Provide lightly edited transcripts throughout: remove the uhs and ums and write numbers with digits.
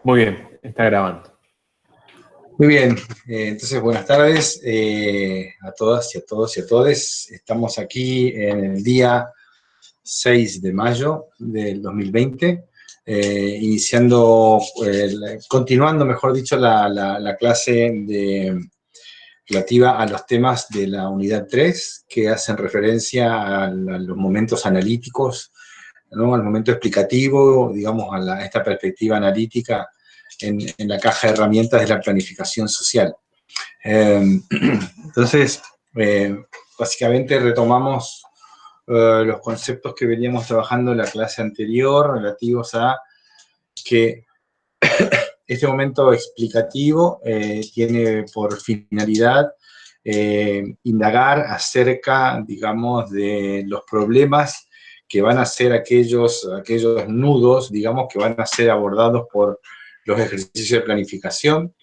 Muy bien, está grabando. Muy bien, entonces buenas tardes a todas y a todos y a todes. Estamos aquí en el día 6 de mayo del 2020, continuando, mejor dicho, la clase relativa a los temas de la unidad 3 que hacen referencia a los momentos analíticos, ¿no? Al momento explicativo, digamos, a esta perspectiva analítica en la caja de herramientas de la planificación social. Entonces, básicamente retomamos los conceptos que veníamos trabajando en la clase anterior relativos a que este momento explicativo tiene por finalidad indagar acerca, digamos, de los problemas que van a ser aquellos nudos, digamos, que van a ser abordados por los ejercicios de planificación.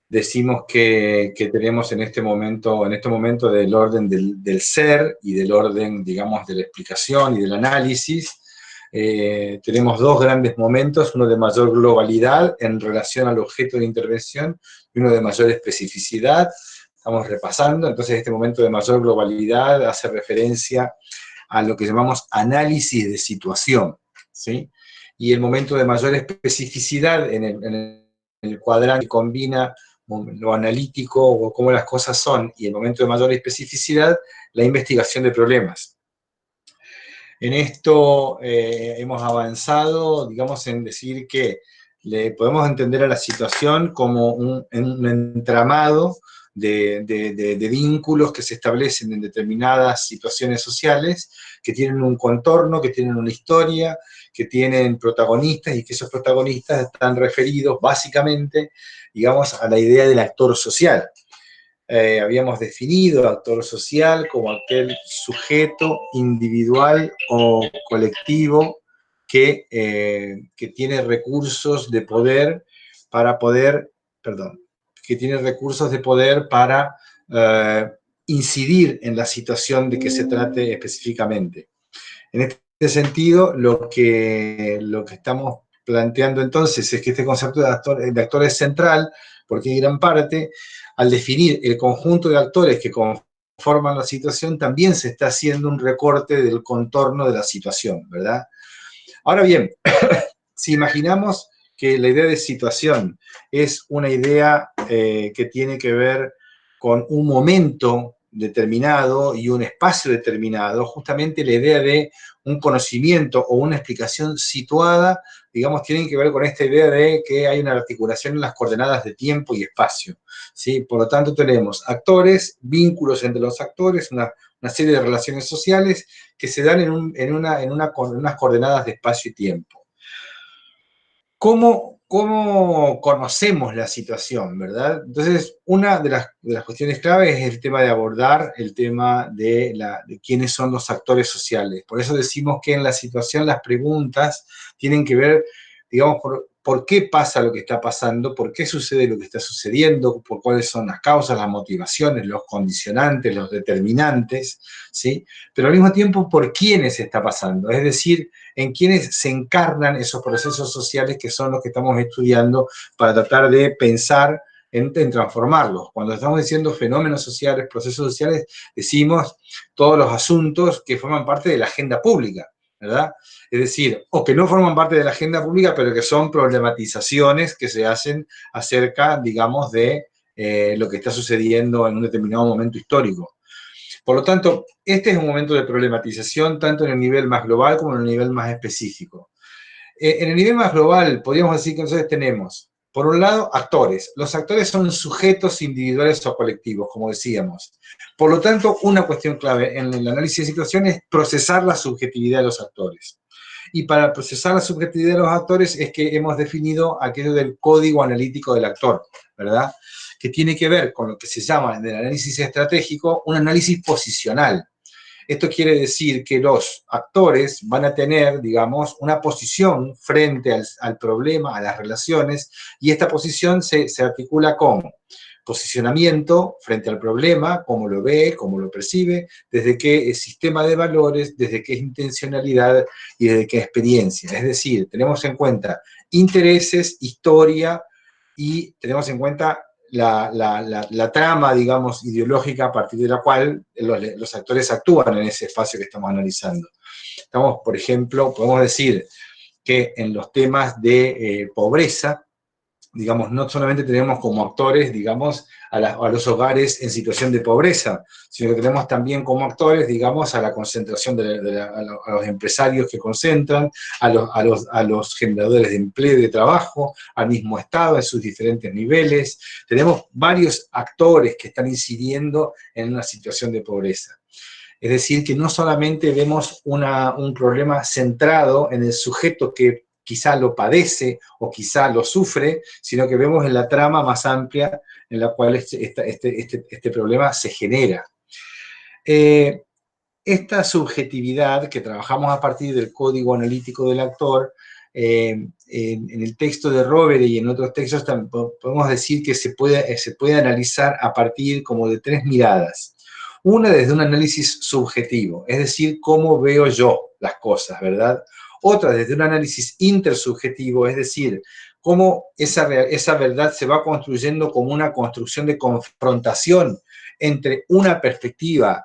Decimos que tenemos en este momento del orden del ser y del orden, digamos, de la explicación y del análisis. Tenemos dos grandes momentos, uno de mayor globalidad en relación al objeto de intervención y uno de mayor especificidad. Estamos repasando, entonces este momento de mayor globalidad hace referencia a lo que llamamos análisis de situación, ¿sí? Y el momento de mayor especificidad en el cuadrante que combina lo analítico o cómo las cosas son, y el momento de mayor especificidad, la investigación de problemas. En esto hemos avanzado, digamos, en decir que le podemos entender a la situación como un entramado de vínculos que se establecen en determinadas situaciones sociales, que tienen un contorno, que tienen una historia, que tienen protagonistas y que esos protagonistas están referidos básicamente, digamos, a la idea del actor social. Habíamos definido actor social como aquel sujeto individual o colectivo que tiene recursos de poder para poder, perdón, que tiene recursos de poder para incidir en la situación de que se trate específicamente. En este sentido, lo que estamos planteando entonces es que este concepto de actor es central, porque en gran parte, al definir el conjunto de actores que conforman la situación, también se está haciendo un recorte del contorno de la situación, ¿verdad? Ahora bien, si imaginamos que la idea de situación es una idea que tiene que ver con un momento determinado y un espacio determinado, justamente la idea de un conocimiento o una explicación situada, digamos, tienen que ver con esta idea de que hay una articulación en las coordenadas de tiempo y espacio, ¿sí? Por lo tanto, tenemos actores, vínculos entre los actores, una serie de relaciones sociales que se dan en unas coordenadas de espacio y tiempo. ¿Cómo conocemos la situación, verdad? Entonces, una de las cuestiones claves es el tema de abordar el tema de quiénes son los actores sociales. Por eso decimos que en la situación las preguntas tienen que ver, digamos, por qué pasa lo que está pasando, por qué sucede lo que está sucediendo, por cuáles son las causas, las motivaciones, los condicionantes, los determinantes, ¿sí? Pero al mismo tiempo, por quiénes está pasando, es decir, en quiénes se encarnan esos procesos sociales que son los que estamos estudiando para tratar de pensar en transformarlos. Cuando estamos diciendo fenómenos sociales, procesos sociales, decimos todos los asuntos que forman parte de la agenda pública, ¿verdad? Es decir, o que no forman parte de la agenda pública, pero que son problematizaciones que se hacen acerca, digamos, de lo que está sucediendo en un determinado momento histórico. Por lo tanto, este es un momento de problematización tanto en el nivel más global como en el nivel más específico. En el nivel más global, podríamos decir que nosotros tenemos, por un lado, actores. Los actores son sujetos individuales o colectivos, como decíamos. Por lo tanto, una cuestión clave en el análisis de situación es procesar la subjetividad de los actores. Y para procesar la subjetividad de los actores es que hemos definido aquello del código analítico del actor, ¿verdad? Que tiene que ver con lo que se llama en el análisis estratégico un análisis posicional. Esto quiere decir que los actores van a tener, digamos, una posición frente al problema, a las relaciones, y esta posición se articula con posicionamiento frente al problema, cómo lo ve, cómo lo percibe, desde qué sistema de valores, desde qué intencionalidad y desde qué experiencia. Es decir, tenemos en cuenta intereses, historia, y tenemos en cuenta la trama, digamos, ideológica a partir de la cual los actores actúan en ese espacio que estamos analizando. Estamos, por ejemplo, podemos decir que en los temas de pobreza, digamos, no solamente tenemos como actores, digamos, a los hogares en situación de pobreza, sino que tenemos también como actores, digamos, a la concentración a los empresarios que concentran, a los generadores de empleo y de trabajo, al mismo Estado en sus diferentes niveles. Tenemos varios actores que están incidiendo en una situación de pobreza. Es decir, que no solamente vemos un problema centrado en el sujeto que quizá lo padece o quizá lo sufre, sino que vemos en la trama más amplia en la cual este problema se genera. Esta subjetividad que trabajamos a partir del código analítico del actor, en el texto de Rovere y en otros textos podemos decir que se puede analizar a partir como de tres miradas. Una desde un análisis subjetivo, es decir, cómo veo yo las cosas, ¿verdad? Otra desde un análisis intersubjetivo, es decir, cómo esa verdad se va construyendo como una construcción de confrontación entre una perspectiva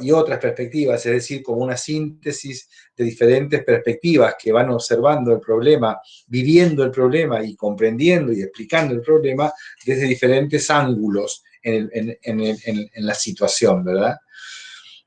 y otras perspectivas, es decir, como una síntesis de diferentes perspectivas que van observando el problema, viviendo el problema y comprendiendo y explicando el problema desde diferentes ángulos en la situación, ¿verdad?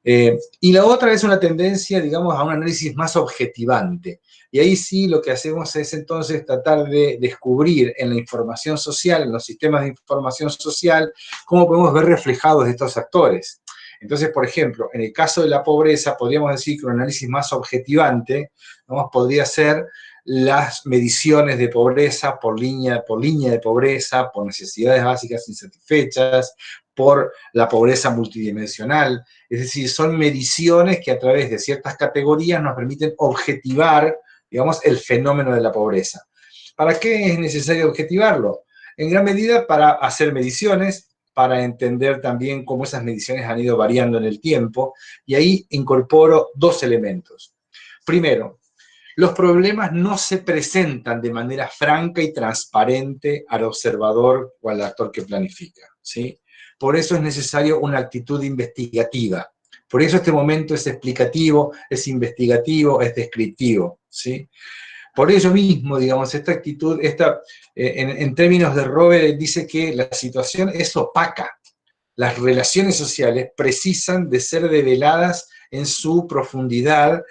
Y la otra es una tendencia, digamos, a un análisis más objetivante. Y ahí sí lo que hacemos es entonces tratar de descubrir en la información social, en los sistemas de información social, cómo podemos ver reflejados estos actores. Entonces, por ejemplo, en el caso de la pobreza, podríamos decir que un análisis más objetivante, ¿no?, podría ser las mediciones de pobreza por línea de pobreza, por necesidades básicas insatisfechas, por la pobreza multidimensional. Es decir, son mediciones que a través de ciertas categorías nos permiten objetivar, digamos, el fenómeno de la pobreza. ¿Para qué es necesario objetivarlo? En gran medida para hacer mediciones, para entender también cómo esas mediciones han ido variando en el tiempo, y ahí incorporo dos elementos. Primero, los problemas no se presentan de manera franca y transparente al observador o al actor que planifica, ¿sí? Por eso es necesario una actitud investigativa. Por eso este momento es explicativo, es investigativo, es descriptivo, ¿sí? Por ello mismo, digamos, esta actitud, en términos de Rovere, dice que la situación es opaca. Las relaciones sociales precisan de ser develadas en su profundidad,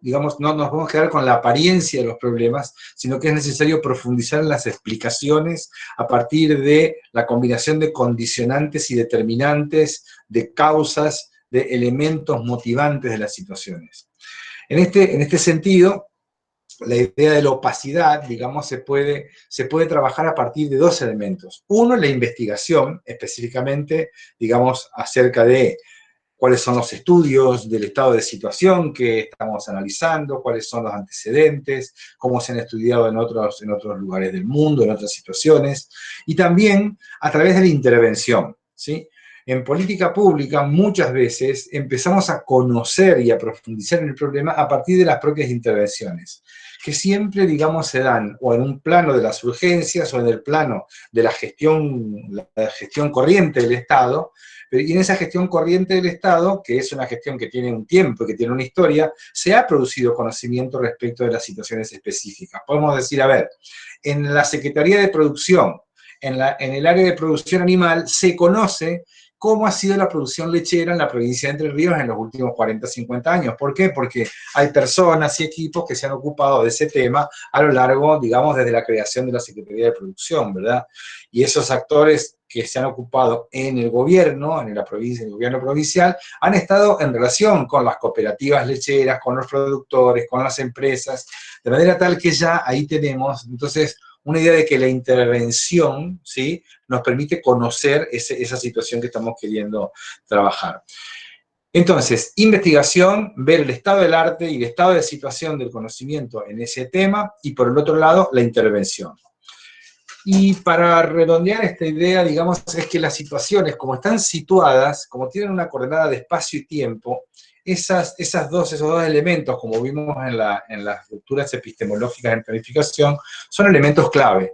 digamos, no nos vamos a quedar con la apariencia de los problemas, sino que es necesario profundizar en las explicaciones a partir de la combinación de condicionantes y determinantes, de causas, de elementos motivantes de las situaciones. En este sentido, la idea de la opacidad, digamos, se puede trabajar a partir de dos elementos. Uno, la investigación, específicamente, digamos, acerca de cuáles son los estudios del estado de situación que estamos analizando, cuáles son los antecedentes, cómo se han estudiado en otros lugares del mundo, en otras situaciones, y también a través de la intervención, ¿sí? En política pública muchas veces empezamos a conocer y a profundizar en el problema a partir de las propias intervenciones, que siempre, digamos, se dan o en un plano de las urgencias o en el plano de la gestión corriente del Estado, y en esa gestión corriente del Estado, que es una gestión que tiene un tiempo, que tiene una historia, se ha producido conocimiento respecto de las situaciones específicas. Podemos decir, a ver, en la Secretaría de Producción, en el área de producción animal, se conoce cómo ha sido la producción lechera en la provincia de Entre Ríos en los últimos 40, 50 años. ¿Por qué? Porque hay personas y equipos que se han ocupado de ese tema a lo largo, digamos, desde la creación de la Secretaría de Producción, ¿verdad? Y esos actores que se han ocupado en el gobierno, en la provincia, en el gobierno provincial, han estado en relación con las cooperativas lecheras, con los productores, con las empresas, de manera tal que ya ahí tenemos, entonces, una idea de que la intervención, ¿sí?, nos permite conocer esa situación que estamos queriendo trabajar. Entonces, investigación, ver el estado del arte y el estado de situación del conocimiento en ese tema, y por el otro lado, la intervención. Y para redondear esta idea, digamos, es que las situaciones, como están situadas, como tienen una coordenada de espacio y tiempo, esos dos elementos, como vimos en las estructuras epistemológicas en planificación, son elementos clave.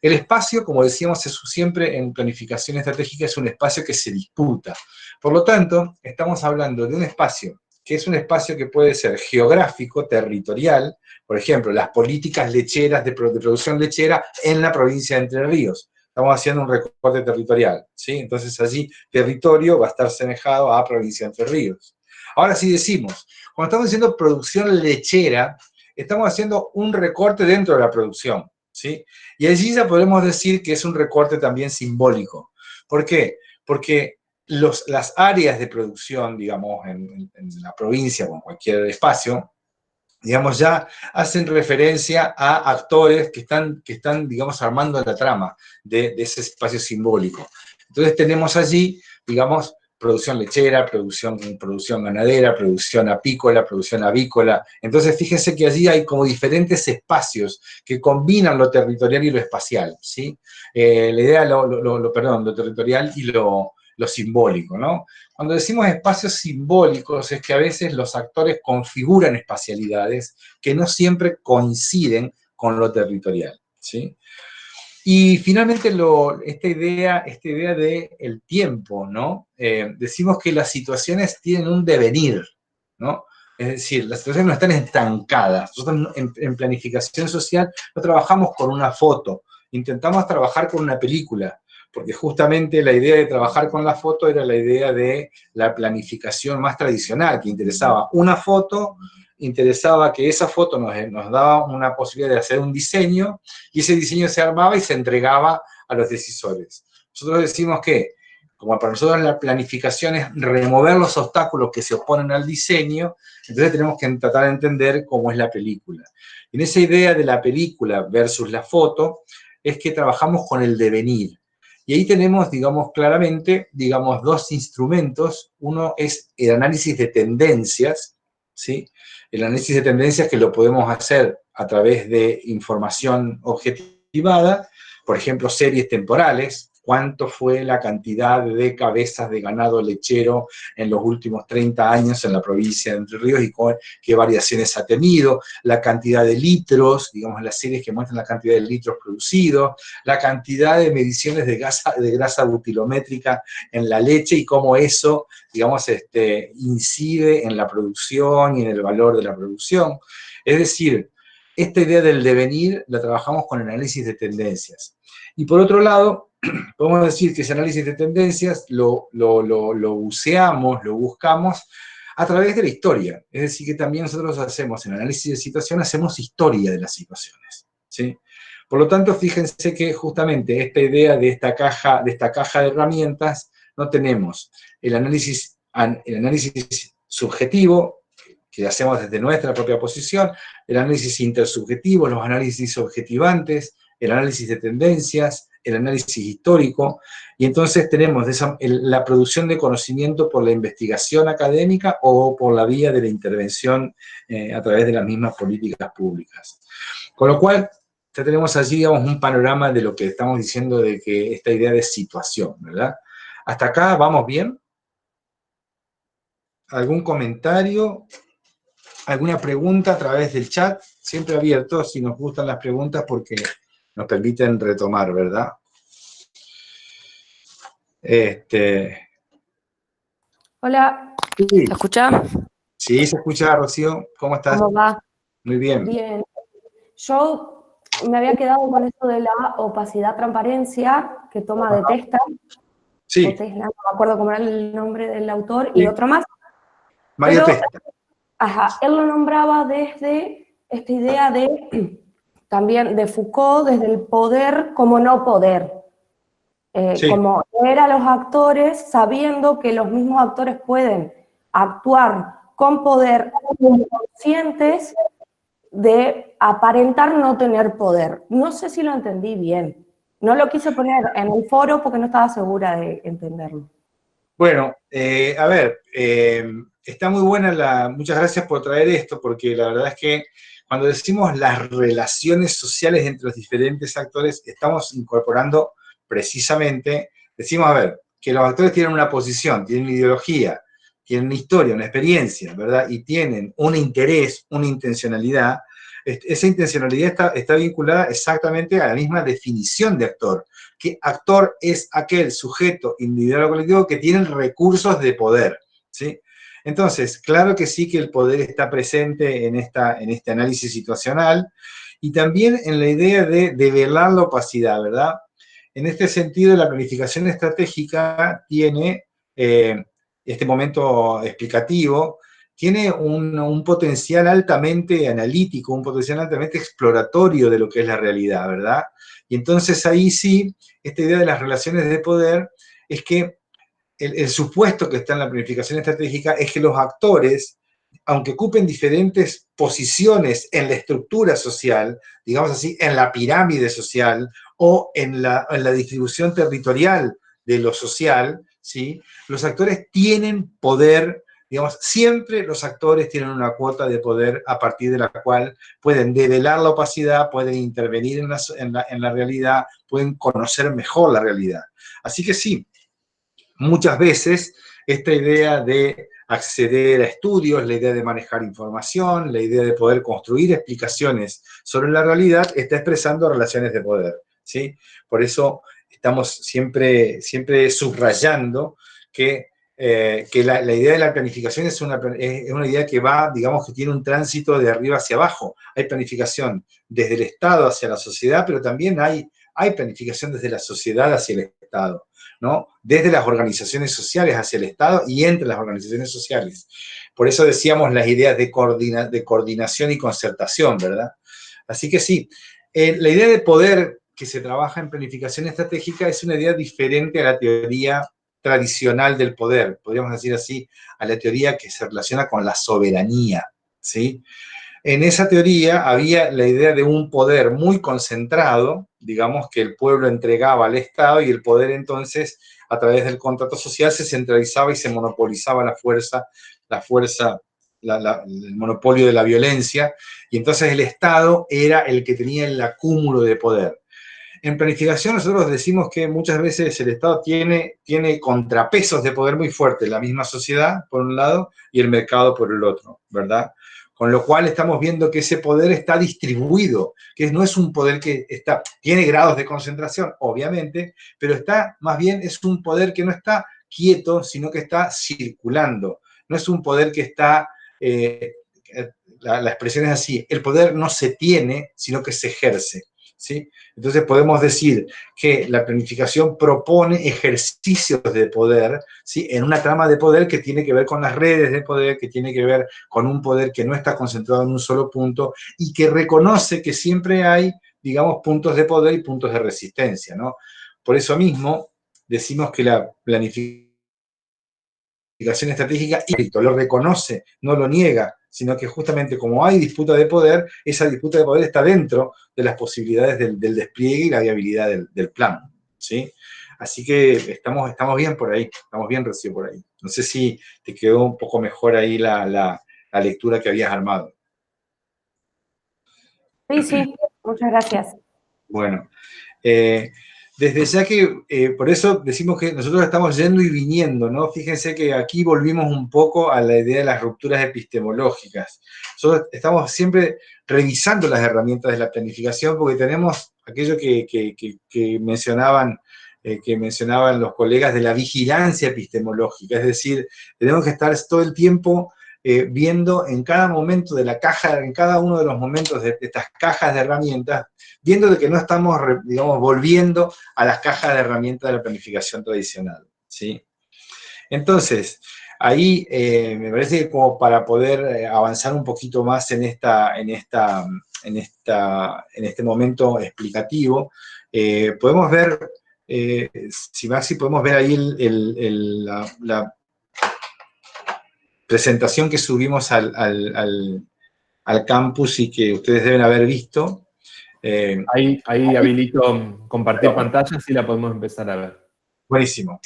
El espacio, como decíamos, siempre en planificación estratégica es un espacio que se disputa. Por lo tanto, estamos hablando de un espacio que es un espacio que puede ser geográfico, territorial, por ejemplo, las políticas lecheras de producción lechera en la provincia de Entre Ríos. Estamos haciendo un recorte territorial, ¿sí? Entonces allí territorio va a estar semejado a provincia de Entre Ríos. Ahora sí decimos, cuando estamos diciendo producción lechera, estamos haciendo un recorte dentro de la producción, ¿sí? Y allí ya podemos decir que es un recorte también simbólico. ¿Por qué? Porque las áreas de producción, digamos, en la provincia o en cualquier espacio, digamos, ya hacen referencia a actores que están digamos, armando la trama de ese espacio simbólico. Entonces tenemos allí, digamos, producción lechera, producción ganadera, producción apícola, producción avícola. Entonces fíjense que allí hay como diferentes espacios que combinan lo territorial y lo espacial, ¿sí? La idea, perdón, lo territorial y lo simbólico, ¿no? Cuando decimos espacios simbólicos es que a veces los actores configuran espacialidades que no siempre coinciden con lo territorial, ¿sí? Y finalmente esta idea del tiempo, ¿no? Decimos que las situaciones tienen un devenir, ¿no? Es decir, las situaciones no están estancadas. Nosotros en planificación social no trabajamos con una foto, intentamos trabajar con una película, porque justamente la idea de trabajar con la foto era la idea de la planificación más tradicional, que interesaba una foto, interesaba que esa foto nos daba una posibilidad de hacer un diseño, y ese diseño se armaba y se entregaba a los decisores. Nosotros decimos que, como para nosotros la planificación es remover los obstáculos que se oponen al diseño, entonces tenemos que tratar de entender cómo es la película. En esa idea de la película versus la foto, es que trabajamos con el devenir. Y ahí tenemos, digamos, claramente, digamos, dos instrumentos. Uno es el análisis de tendencias, ¿sí? El análisis de tendencias que lo podemos hacer a través de información objetivada, por ejemplo, series temporales, cuánto fue la cantidad de cabezas de ganado lechero en los últimos 30 años en la provincia de Entre Ríos y qué variaciones ha tenido, la cantidad de litros, digamos, las series que muestran la cantidad de litros producidos, la cantidad de mediciones de grasa butilométrica en la leche y cómo eso, digamos, incide en la producción y en el valor de la producción. Es decir, esta idea del devenir la trabajamos con análisis de tendencias. Y por otro lado, podemos decir que ese análisis de tendencias lo buceamos, lo buscamos a través de la historia. Es decir, que también nosotros hacemos en análisis de situación, hacemos historia de las situaciones, ¿sí? Por lo tanto, fíjense que justamente esta idea de esta caja de herramientas, no tenemos el análisis subjetivo, que hacemos desde nuestra propia posición, el análisis intersubjetivo, los análisis objetivantes, el análisis de tendencias, el análisis histórico, y entonces tenemos la producción de conocimiento por la investigación académica o por la vía de la intervención a través de las mismas políticas públicas. Con lo cual, ya tenemos allí, digamos, un panorama de lo que estamos diciendo de que esta idea de situación, ¿verdad? ¿Hasta acá vamos bien? ¿Algún comentario? ¿Alguna pregunta a través del chat? Siempre abierto, si nos gustan las preguntas, porque nos permiten retomar, ¿verdad? Hola, Sí. ¿se escucha? Sí, se escucha, Rocío. ¿Cómo estás? ¿Cómo va? Muy bien. Bien. Yo me había quedado con esto de la opacidad transparencia que toma de Tesla. Sí. O Tesla, no me acuerdo cómo era el nombre del autor, Sí. y otro más. Mario Tesla. Ajá, él lo nombraba desde esta idea de, también de Foucault, desde el poder como no poder. Sí. Como ver a los actores sabiendo que los mismos actores pueden actuar con poder, conscientes de aparentar no tener poder. No sé si lo entendí bien. No lo quise poner en el foro porque no estaba segura de entenderlo. Bueno, a ver, está muy buena muchas gracias por traer esto, porque la verdad es que cuando decimos las relaciones sociales entre los diferentes actores, estamos incorporando precisamente, decimos, a ver, que los actores tienen una posición, tienen una ideología, tienen una historia, una experiencia, ¿verdad? Y tienen un interés, una intencionalidad, esa intencionalidad está vinculada exactamente a la misma definición de actor, que actor es aquel sujeto individual o colectivo que tiene recursos de poder, ¿sí? Entonces, claro que sí que el poder está presente en este análisis situacional y también en la idea de develar la opacidad, ¿verdad? En este sentido, la planificación estratégica tiene, este momento explicativo, tiene un potencial altamente analítico, un potencial altamente exploratorio de lo que es la realidad, ¿verdad? Y entonces ahí sí, esta idea de las relaciones de poder es que el supuesto que está en la planificación estratégica es que los actores, aunque ocupen diferentes posiciones en la estructura social, digamos así, en la pirámide social o en la distribución territorial de lo social, ¿sí? Los actores tienen poder, digamos, siempre los actores tienen una cuota de poder a partir de la cual pueden develar la opacidad, pueden intervenir en la realidad, pueden conocer mejor la realidad. Así que sí, muchas veces esta idea de acceder a estudios, la idea de manejar información, la idea de poder construir explicaciones sobre la realidad está expresando relaciones de poder, ¿sí? Por eso estamos siempre subrayando que la idea de la planificación es una idea que va, digamos, que tiene un tránsito de arriba hacia abajo. Hay planificación desde el Estado hacia la sociedad, pero también hay planificación desde la sociedad hacia el Estado, ¿no? Desde las organizaciones sociales hacia el Estado y entre las organizaciones sociales. Por eso decíamos las ideas de coordinación y concertación, ¿verdad? Así que sí, la idea de poder que se trabaja en planificación estratégica es una idea diferente a la teoría tradicional del poder, podríamos decir así, a la teoría que se relaciona con la soberanía, ¿sí? En esa teoría había la idea de un poder muy concentrado, digamos, que el pueblo entregaba al Estado y el poder entonces, a través del contrato social, se centralizaba y se monopolizaba el monopolio de la violencia, y entonces el Estado era el que tenía el acúmulo de poder. En planificación nosotros decimos que muchas veces el Estado tiene contrapesos de poder muy fuertes, la misma sociedad por un lado y el mercado por el otro, ¿verdad? Con lo cual estamos viendo que ese poder está distribuido, que no es un poder que tiene grados de concentración, obviamente, pero más bien es un poder que no está quieto, sino que está circulando. No es un poder que está, la expresión es así, el poder no se tiene, sino que se ejerce, ¿sí? Entonces podemos decir que la planificación propone ejercicios de poder, ¿sí? En una trama de poder que tiene que ver con las redes de poder, que tiene que ver con un poder que no está concentrado en un solo punto y que reconoce que siempre hay, digamos, puntos de poder y puntos de resistencia, ¿no? Por eso mismo decimos que la planificación estratégica lo reconoce, no lo niega, sino que justamente como hay disputa de poder, esa disputa de poder está dentro de las posibilidades del despliegue y la viabilidad del plan, ¿sí? Así que estamos bien por ahí, estamos bien, Rocío, por ahí. No sé si te quedó un poco mejor ahí la lectura que habías armado. Sí, sí, muchas gracias. Bueno, desde ya que, por eso decimos que nosotros estamos yendo y viniendo, ¿no? Fíjense que aquí volvimos un poco a la idea de las rupturas epistemológicas. Nosotros estamos siempre revisando las herramientas de la planificación porque tenemos aquello que mencionaban los colegas de la vigilancia epistemológica, es decir, tenemos que estar todo el tiempo viendo en cada momento de la caja, en cada uno de los momentos de estas cajas de herramientas, viendo de que no estamos, digamos, volviendo a las cajas de herramientas de la planificación tradicional, ¿sí? Entonces, ahí me parece que como para poder avanzar un poquito más en este momento explicativo, podemos ver, si Maxi, podemos ver ahí la presentación que subimos al campus y que ustedes deben haber visto. Ahí habilito compartir pantalla, así la podemos empezar a ver. Buenísimo.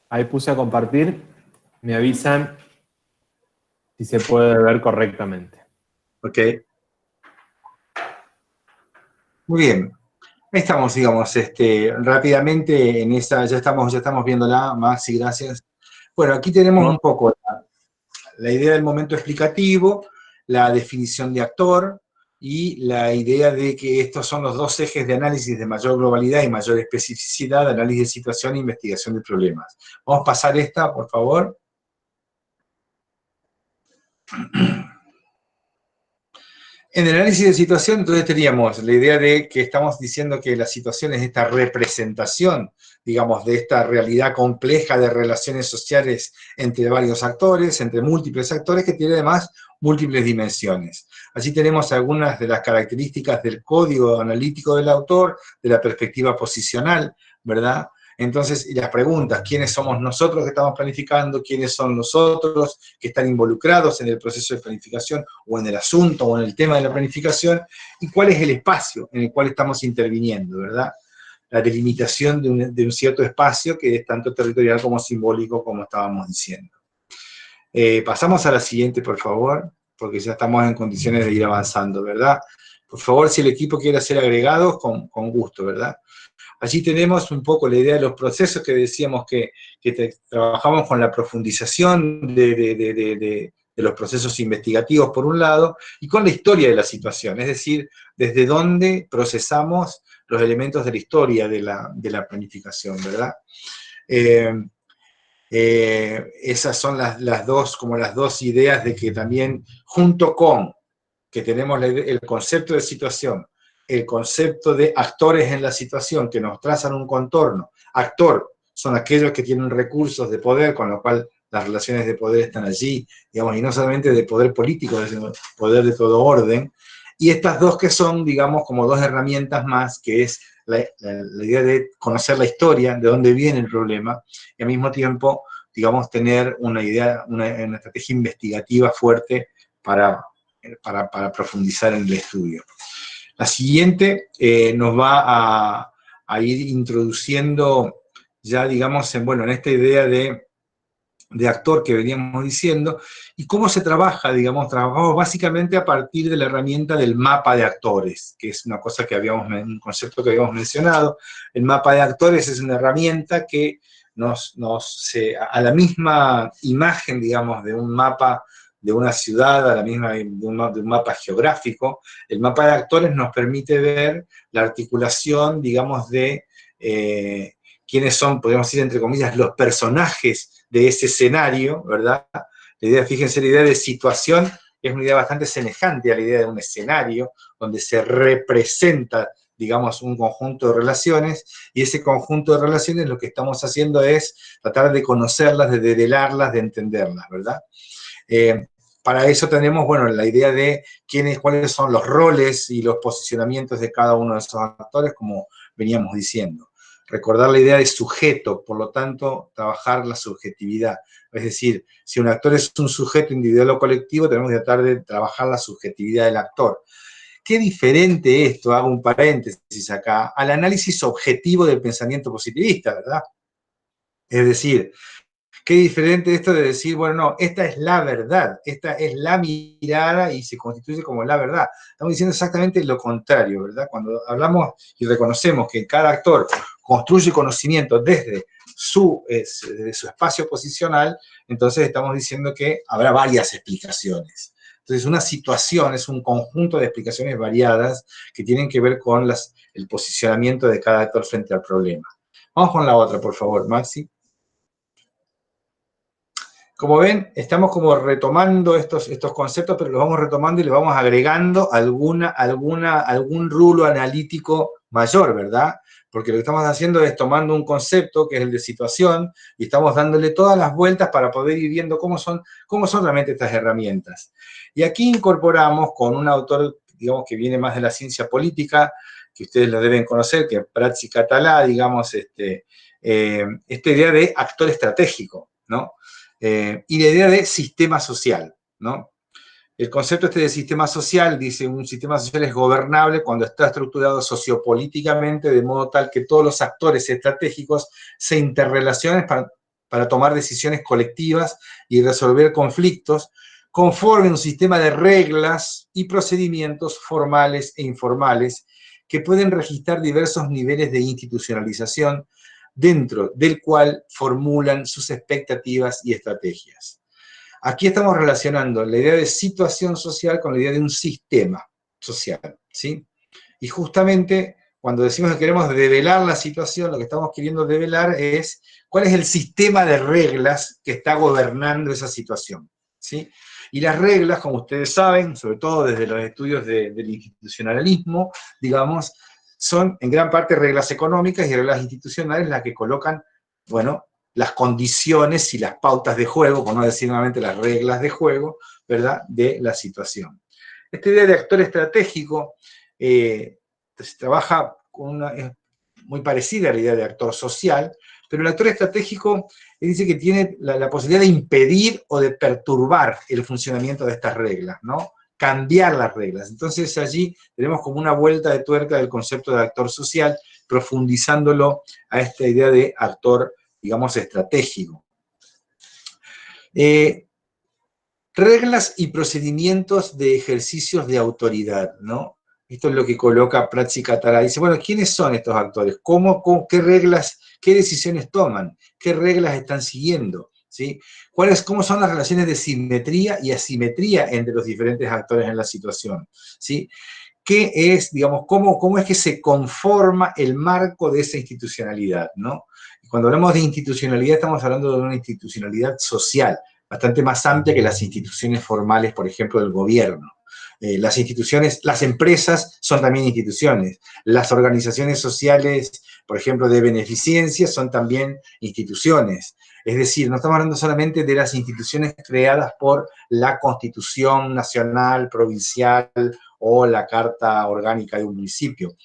Ahí puse a compartir. Me avisan si se puede ver correctamente. Ok. Muy bien. Ahí estamos, digamos, rápidamente en esa, ya estamos viéndola, Maxi, gracias. Bueno, aquí tenemos un poco la idea del momento explicativo, la definición de actor y la idea de que estos son los dos ejes de análisis de mayor globalidad y mayor especificidad, análisis de situación e investigación de problemas. Vamos a pasar esta, por favor. En el análisis de situación, entonces teníamos la idea de que estamos diciendo que la situación es esta representación, digamos, de esta realidad compleja de relaciones sociales entre varios actores, entre múltiples actores, que tiene además múltiples dimensiones. Así tenemos algunas de las características del código analítico del autor, de la perspectiva posicional, ¿verdad? Entonces, y las preguntas, ¿quiénes somos nosotros que estamos planificando? ¿Quiénes son los otros que están involucrados en el proceso de planificación o en el asunto o en el tema de la planificación? ¿Y cuál es el espacio en el cual estamos interviniendo, verdad? La delimitación de un cierto espacio que es tanto territorial como simbólico, como estábamos diciendo. Pasamos a la siguiente, por favor, porque ya estamos en condiciones de ir avanzando, ¿verdad? Por favor, si el equipo quiere hacer agregados, con gusto, ¿verdad? Allí tenemos un poco la idea de los procesos que decíamos que trabajamos con la profundización de los procesos investigativos por un lado, y con la historia de la situación, es decir, desde dónde procesamos los elementos de la historia de la planificación, ¿verdad? Esas son las dos ideas de que también, junto con que tenemos el concepto de situación, el concepto de actores en la situación que nos trazan un contorno. Actor son aquellos que tienen recursos de poder, con lo cual las relaciones de poder están allí, digamos, y no solamente de poder político, sino poder de todo orden. Y estas dos que son, digamos, como dos herramientas más, que es la idea de conocer la historia, de dónde viene el problema, y al mismo tiempo, digamos, tener una idea, una estrategia investigativa fuerte para profundizar en el estudio. La siguiente nos va a ir introduciendo ya, digamos, en esta idea de actor que veníamos diciendo, y cómo se trabaja, digamos, trabajamos básicamente a partir de la herramienta del mapa de actores, que es una cosa que un concepto que habíamos mencionado. El mapa de actores es una herramienta que a la misma imagen, digamos, de un mapa de una ciudad, a la misma de un mapa geográfico, el mapa de actores nos permite ver la articulación, digamos, de quiénes son, podríamos decir, entre comillas, los personajes de ese escenario, ¿verdad? Fíjense, la idea de situación es una idea bastante semejante a la idea de un escenario, donde se representa, digamos, un conjunto de relaciones, y ese conjunto de relaciones lo que estamos haciendo es tratar de conocerlas, de develarlas, de entenderlas, ¿verdad? Para eso tenemos, la idea de cuáles son los roles y los posicionamientos de cada uno de esos actores, como veníamos diciendo. Recordar la idea de sujeto, por lo tanto, trabajar la subjetividad. Es decir, si un actor es un sujeto individual o colectivo, tenemos que tratar de trabajar la subjetividad del actor. Qué diferente esto, hago un paréntesis acá, al análisis objetivo del pensamiento positivista, ¿verdad? Es decir, qué diferente esto de decir, no, esta es la verdad, esta es la mirada y se constituye como la verdad. Estamos diciendo exactamente lo contrario, ¿verdad? Cuando hablamos y reconocemos que cada actor construye conocimiento desde su espacio posicional, entonces estamos diciendo que habrá varias explicaciones. Entonces, una situación es un conjunto de explicaciones variadas que tienen que ver con el posicionamiento de cada actor frente al problema. Vamos con la otra, por favor, Maxi. Como ven, estamos como retomando estos conceptos, pero los vamos retomando y le vamos agregando algún rulo analítico mayor, ¿verdad? Porque lo que estamos haciendo es tomando un concepto que es el de situación y estamos dándole todas las vueltas para poder ir viendo cómo son realmente estas herramientas. Y aquí incorporamos con un autor, digamos, que viene más de la ciencia política, que ustedes lo deben conocer, que es Prats y Catalá, digamos, esta idea de actor estratégico, ¿no? Y la idea de sistema social, ¿no? El concepto de sistema social dice, un sistema social es gobernable cuando está estructurado sociopolíticamente de modo tal que todos los actores estratégicos se interrelacionen para tomar decisiones colectivas y resolver conflictos conforme un sistema de reglas y procedimientos formales e informales que pueden registrar diversos niveles de institucionalización dentro del cual formulan sus expectativas y estrategias. Aquí estamos relacionando la idea de situación social con la idea de un sistema social, ¿sí? Y justamente cuando decimos que queremos develar la situación, lo que estamos queriendo develar es cuál es el sistema de reglas que está gobernando esa situación, ¿sí? Y las reglas, como ustedes saben, sobre todo desde los estudios del institucionalismo, digamos, son en gran parte reglas económicas y reglas institucionales las que colocan, bueno, las condiciones y las pautas de juego, por no decir nuevamente las reglas de juego, ¿verdad?, de la situación. Esta idea de actor estratégico se trabaja con es muy parecida a la idea de actor social, pero el actor estratégico dice que tiene la posibilidad de impedir o de perturbar el funcionamiento de estas reglas, ¿no? Cambiar las reglas. Entonces allí tenemos como una vuelta de tuerca del concepto de actor social, profundizándolo a esta idea de actor, digamos, estratégico. Reglas y procedimientos de ejercicios de autoridad, ¿no? Esto es lo que coloca Prats y Cattarà. Dice, bueno, ¿quiénes son estos actores? ¿Qué reglas, qué decisiones toman? ¿Qué reglas están siguiendo? ¿Sí? ¿Cómo son las relaciones de simetría y asimetría entre los diferentes actores en la situación? ¿Sí? ¿Qué es, digamos, cómo es que se conforma el marco de esa institucionalidad, ¿no? Y cuando hablamos de institucionalidad, estamos hablando de una institucionalidad social, bastante más amplia que las instituciones formales, por ejemplo, del gobierno. Las instituciones, las empresas son también instituciones. Las organizaciones sociales, por ejemplo, de beneficencia, son también instituciones. Es decir, no estamos hablando solamente de las instituciones creadas por la Constitución Nacional, Provincial o la Carta Orgánica de un municipio.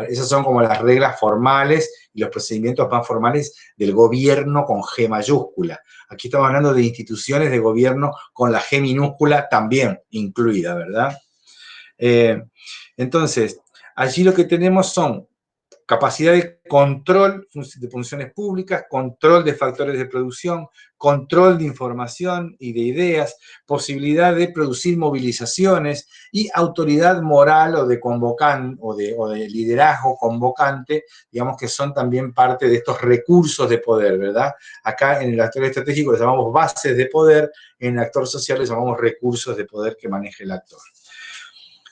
Esas son como las reglas formales y los procedimientos más formales del gobierno con G mayúscula. Aquí estamos hablando de instituciones de gobierno con la G minúscula también incluida, ¿verdad? Entonces, allí lo que tenemos son capacidad de control de funciones públicas, control de factores de producción, control de información y de ideas, posibilidad de producir movilizaciones y autoridad moral o de convocante o de liderazgo convocante, digamos que son también parte de estos recursos de poder, ¿verdad? Acá en el actor estratégico les llamamos bases de poder, en el actor social les llamamos recursos de poder que maneja el actor.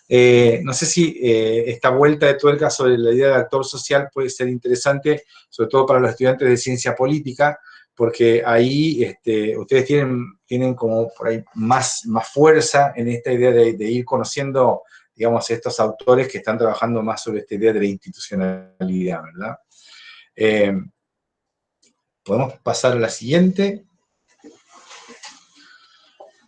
No sé si esta vuelta de tuerca sobre la idea de actor social puede ser interesante, sobre todo para los estudiantes de ciencia política, porque ahí ustedes tienen como por ahí más fuerza en esta idea de ir conociendo, digamos, estos autores que están trabajando más sobre esta idea de la institucionalidad, ¿verdad? Podemos pasar a la siguiente.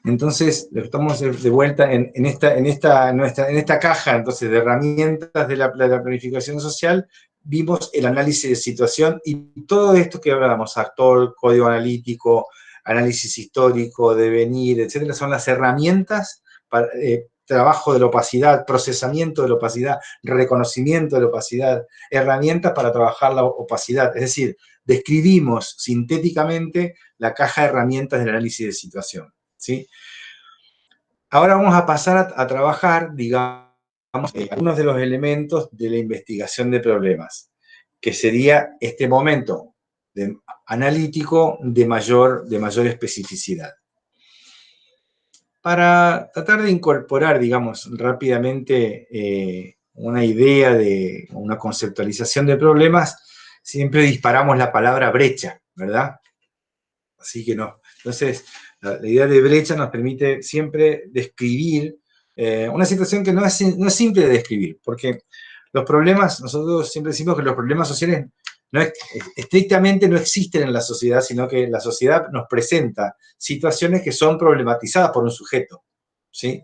Entonces, estamos de vuelta en esta caja entonces, de herramientas de la planificación social, vimos el análisis de situación y todo esto que hablábamos, actor, código analítico, análisis histórico, devenir, etcétera, son las herramientas para trabajo de la opacidad, procesamiento de la opacidad, reconocimiento de la opacidad, herramientas para trabajar la opacidad. Es decir, describimos sintéticamente la caja de herramientas del análisis de situación. ¿Sí? Ahora vamos a pasar a trabajar, digamos, algunos de los elementos de la investigación de problemas, que sería este momento analítico de mayor especificidad. Para tratar de incorporar, digamos, rápidamente una idea de una conceptualización de problemas, siempre disparamos la palabra brecha, ¿verdad? Así que no. Entonces, la idea de brecha nos permite siempre describir una situación que no es simple de describir, porque los problemas, nosotros siempre decimos que los problemas sociales estrictamente no existen en la sociedad, sino que la sociedad nos presenta situaciones que son problematizadas por un sujeto, ¿sí?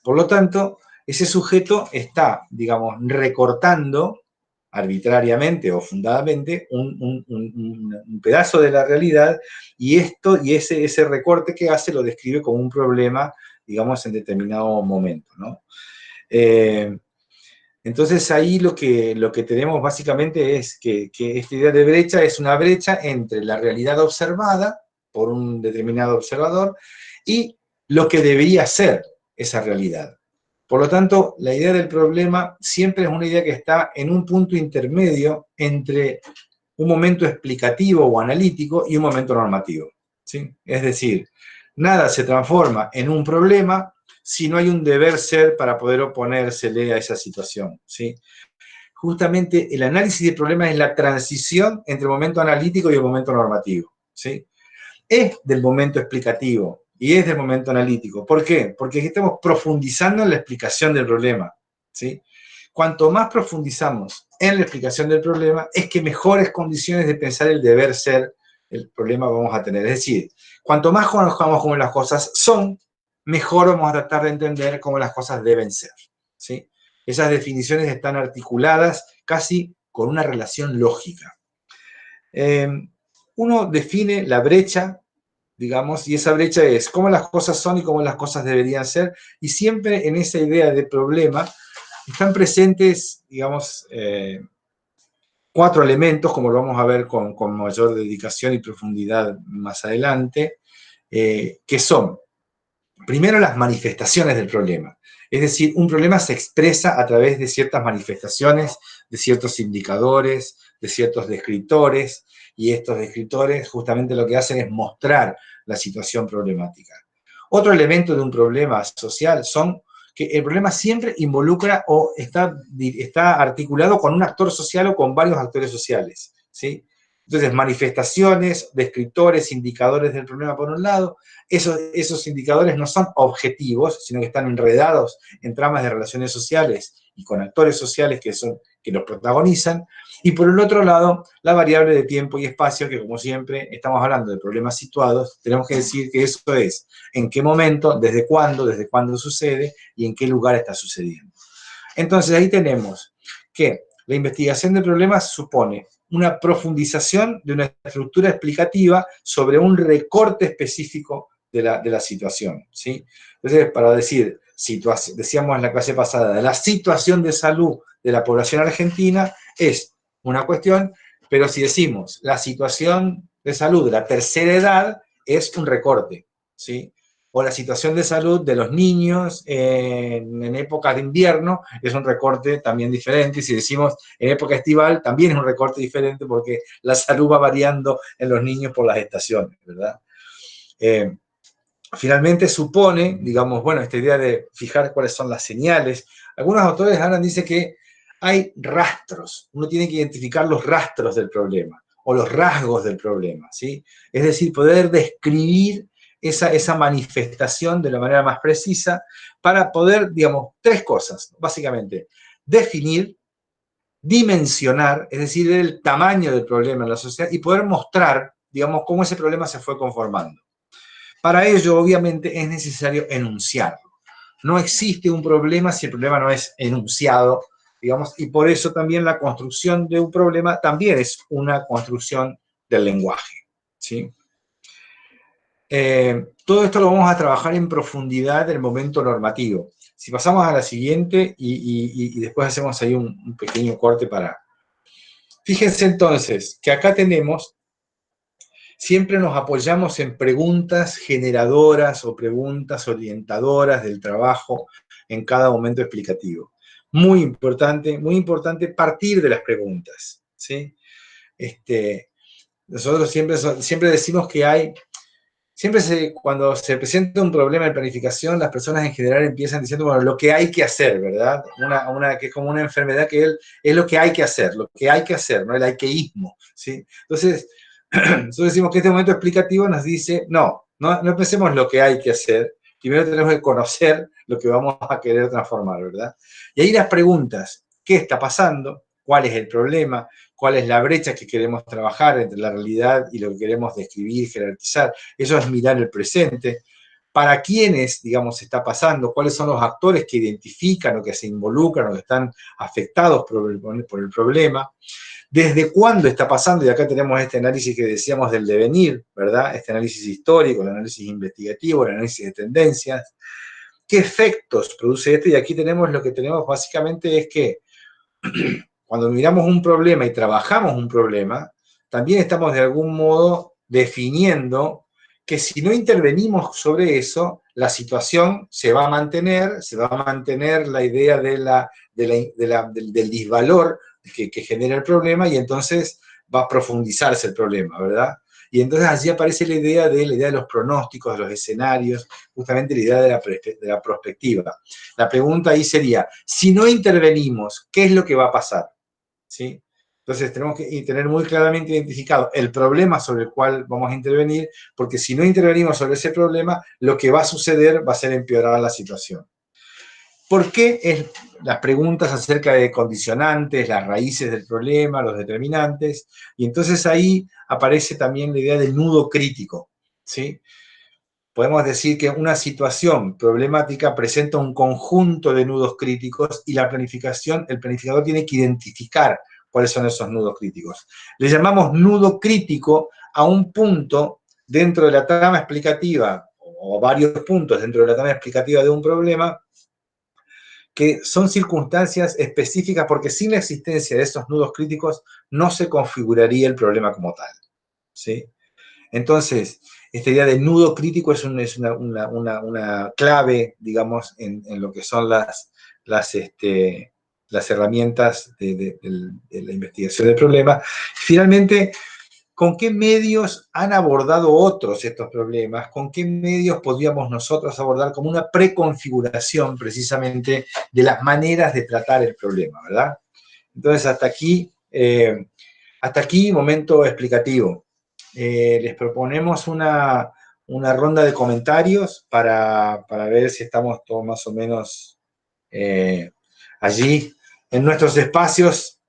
Por lo tanto, ese sujeto está, digamos, recortando arbitrariamente o fundadamente un pedazo de la realidad y ese recorte que hace lo describe como un problema, digamos, en determinado momento, ¿no? Entonces ahí lo que tenemos básicamente es que esta idea de brecha es una brecha entre la realidad observada por un determinado observador y lo que debería ser esa realidad. Por lo tanto, la idea del problema siempre es una idea que está en un punto intermedio entre un momento explicativo o analítico y un momento normativo, ¿sí? Es decir, nada se transforma en un problema si no hay un deber ser para poder oponérsele a esa situación, ¿sí? Justamente el análisis del problema es la transición entre el momento analítico y el momento normativo, ¿sí? Es del momento explicativo y es del momento analítico. ¿Por qué? Porque aquí estamos profundizando en la explicación del problema, ¿sí? Cuanto más profundizamos en la explicación del problema, es que mejores condiciones de pensar el deber ser el problema vamos a tener. Es decir, cuanto más conozcamos cómo las cosas son, mejor vamos a tratar de entender cómo las cosas deben ser, ¿sí? Esas definiciones están articuladas casi con una relación lógica. Uno define la brecha, digamos, y esa brecha es cómo las cosas son y cómo las cosas deberían ser, y siempre en esa idea de problema están presentes, digamos, 4 elementos, como lo vamos a ver con mayor dedicación y profundidad más adelante, que son, primero, las manifestaciones del problema. Es decir, un problema se expresa a través de ciertas manifestaciones, de ciertos indicadores, de ciertos descriptores, y estos descriptores justamente lo que hacen es mostrar la situación problemática. Otro elemento de un problema social son que el problema siempre involucra o está articulado con un actor social o con varios actores sociales, ¿sí? Entonces, manifestaciones, descriptores, indicadores del problema por un lado, esos indicadores no son objetivos, sino que están enredados en tramas de relaciones sociales y con actores sociales que los protagonizan. Y por el otro lado, la variable de tiempo y espacio, que como siempre estamos hablando de problemas situados, tenemos que decir que eso es en qué momento, desde cuándo sucede y en qué lugar está sucediendo. Entonces ahí tenemos que la investigación de problemas supone una profundización de una estructura explicativa sobre un recorte específico de la situación, ¿sí? Entonces, para decir, decíamos en la clase pasada, la situación de salud de la población argentina es una cuestión, pero si decimos la situación de salud de la tercera edad es un recorte, ¿sí? O la situación de salud de los niños en épocas de invierno es un recorte también diferente, y si decimos en época estival también es un recorte diferente porque la salud va variando en los niños por las estaciones, ¿verdad? Finalmente supone, digamos, bueno, esta idea de fijar cuáles son las señales. Algunos autores dicen que hay rastros, uno tiene que identificar los rastros del problema o los rasgos del problema, ¿sí? Es decir, poder describir esa manifestación de la manera más precisa para poder, digamos, 3 cosas, básicamente. Definir, dimensionar, es decir, el tamaño del problema en la sociedad y poder mostrar, digamos, cómo ese problema se fue conformando. Para ello, obviamente, es necesario enunciarlo. No existe un problema si el problema no es enunciado, digamos, y por eso también la construcción de un problema también es una construcción del lenguaje, ¿sí? Todo esto lo vamos a trabajar en profundidad en el momento normativo. Si pasamos a la siguiente y después hacemos ahí un pequeño corte para... Fíjense entonces que acá tenemos, siempre nos apoyamos en preguntas generadoras o preguntas orientadoras del trabajo en cada momento explicativo. Muy importante partir de las preguntas, ¿sí? Nosotros siempre decimos que hay... cuando se presenta un problema de planificación, las personas en general empiezan diciendo, bueno, lo que hay que hacer, ¿verdad? Que es como una enfermedad que es lo que hay que hacer, ¿no? El haiqueísmo, ¿sí? Entonces, nosotros decimos que este momento explicativo nos dice, no pensemos lo que hay que hacer, primero tenemos que conocer lo que vamos a querer transformar, ¿verdad? Y ahí las preguntas, ¿qué está pasando? ¿Cuál es el problema? ¿Cuál es la brecha que queremos trabajar entre la realidad y lo que queremos describir, jerarquizar? Eso es mirar el presente. ¿Para quiénes, digamos, está pasando? ¿Cuáles son los actores que identifican o que se involucran o que están afectados por el problema? ¿Desde cuándo está pasando? Y acá tenemos este análisis que decíamos del devenir, ¿verdad? Este análisis histórico, el análisis investigativo, el análisis de tendencias. ¿Qué efectos produce esto? Y aquí tenemos lo que tenemos básicamente es que cuando miramos un problema y trabajamos un problema, también estamos de algún modo definiendo que si no intervenimos sobre eso, la situación se va a mantener la idea del disvalor que genera el problema, y entonces va a profundizarse el problema, ¿verdad? Y entonces allí aparece la idea de los pronósticos, de los escenarios, justamente la idea de la prospectiva. La pregunta ahí sería, si no intervenimos, ¿qué es lo que va a pasar? ¿Sí? Entonces tenemos que tener muy claramente identificado el problema sobre el cual vamos a intervenir, porque si no intervenimos sobre ese problema, lo que va a suceder va a ser empeorar la situación. ¿Por qué las preguntas acerca de condicionantes, las raíces del problema, los determinantes? Y entonces ahí aparece también la idea del nudo crítico, ¿sí? Podemos decir que una situación problemática presenta un conjunto de nudos críticos y el planificador tiene que identificar cuáles son esos nudos críticos. Le llamamos nudo crítico a un punto dentro de la trama explicativa, o varios puntos dentro de la trama explicativa de un problema, que son circunstancias específicas, porque sin la existencia de esos nudos críticos no se configuraría el problema como tal, ¿sí? Entonces, esta idea de nudo crítico es una clave, digamos, en lo que son las herramientas de la investigación del problema. Finalmente, ¿con qué medios han abordado otros estos problemas? ¿Con qué medios podríamos nosotros abordar como una preconfiguración precisamente de las maneras de tratar el problema, ¿verdad? Entonces, hasta aquí momento explicativo. Les proponemos una ronda de comentarios para ver si estamos todos más o menos allí, en nuestros espacios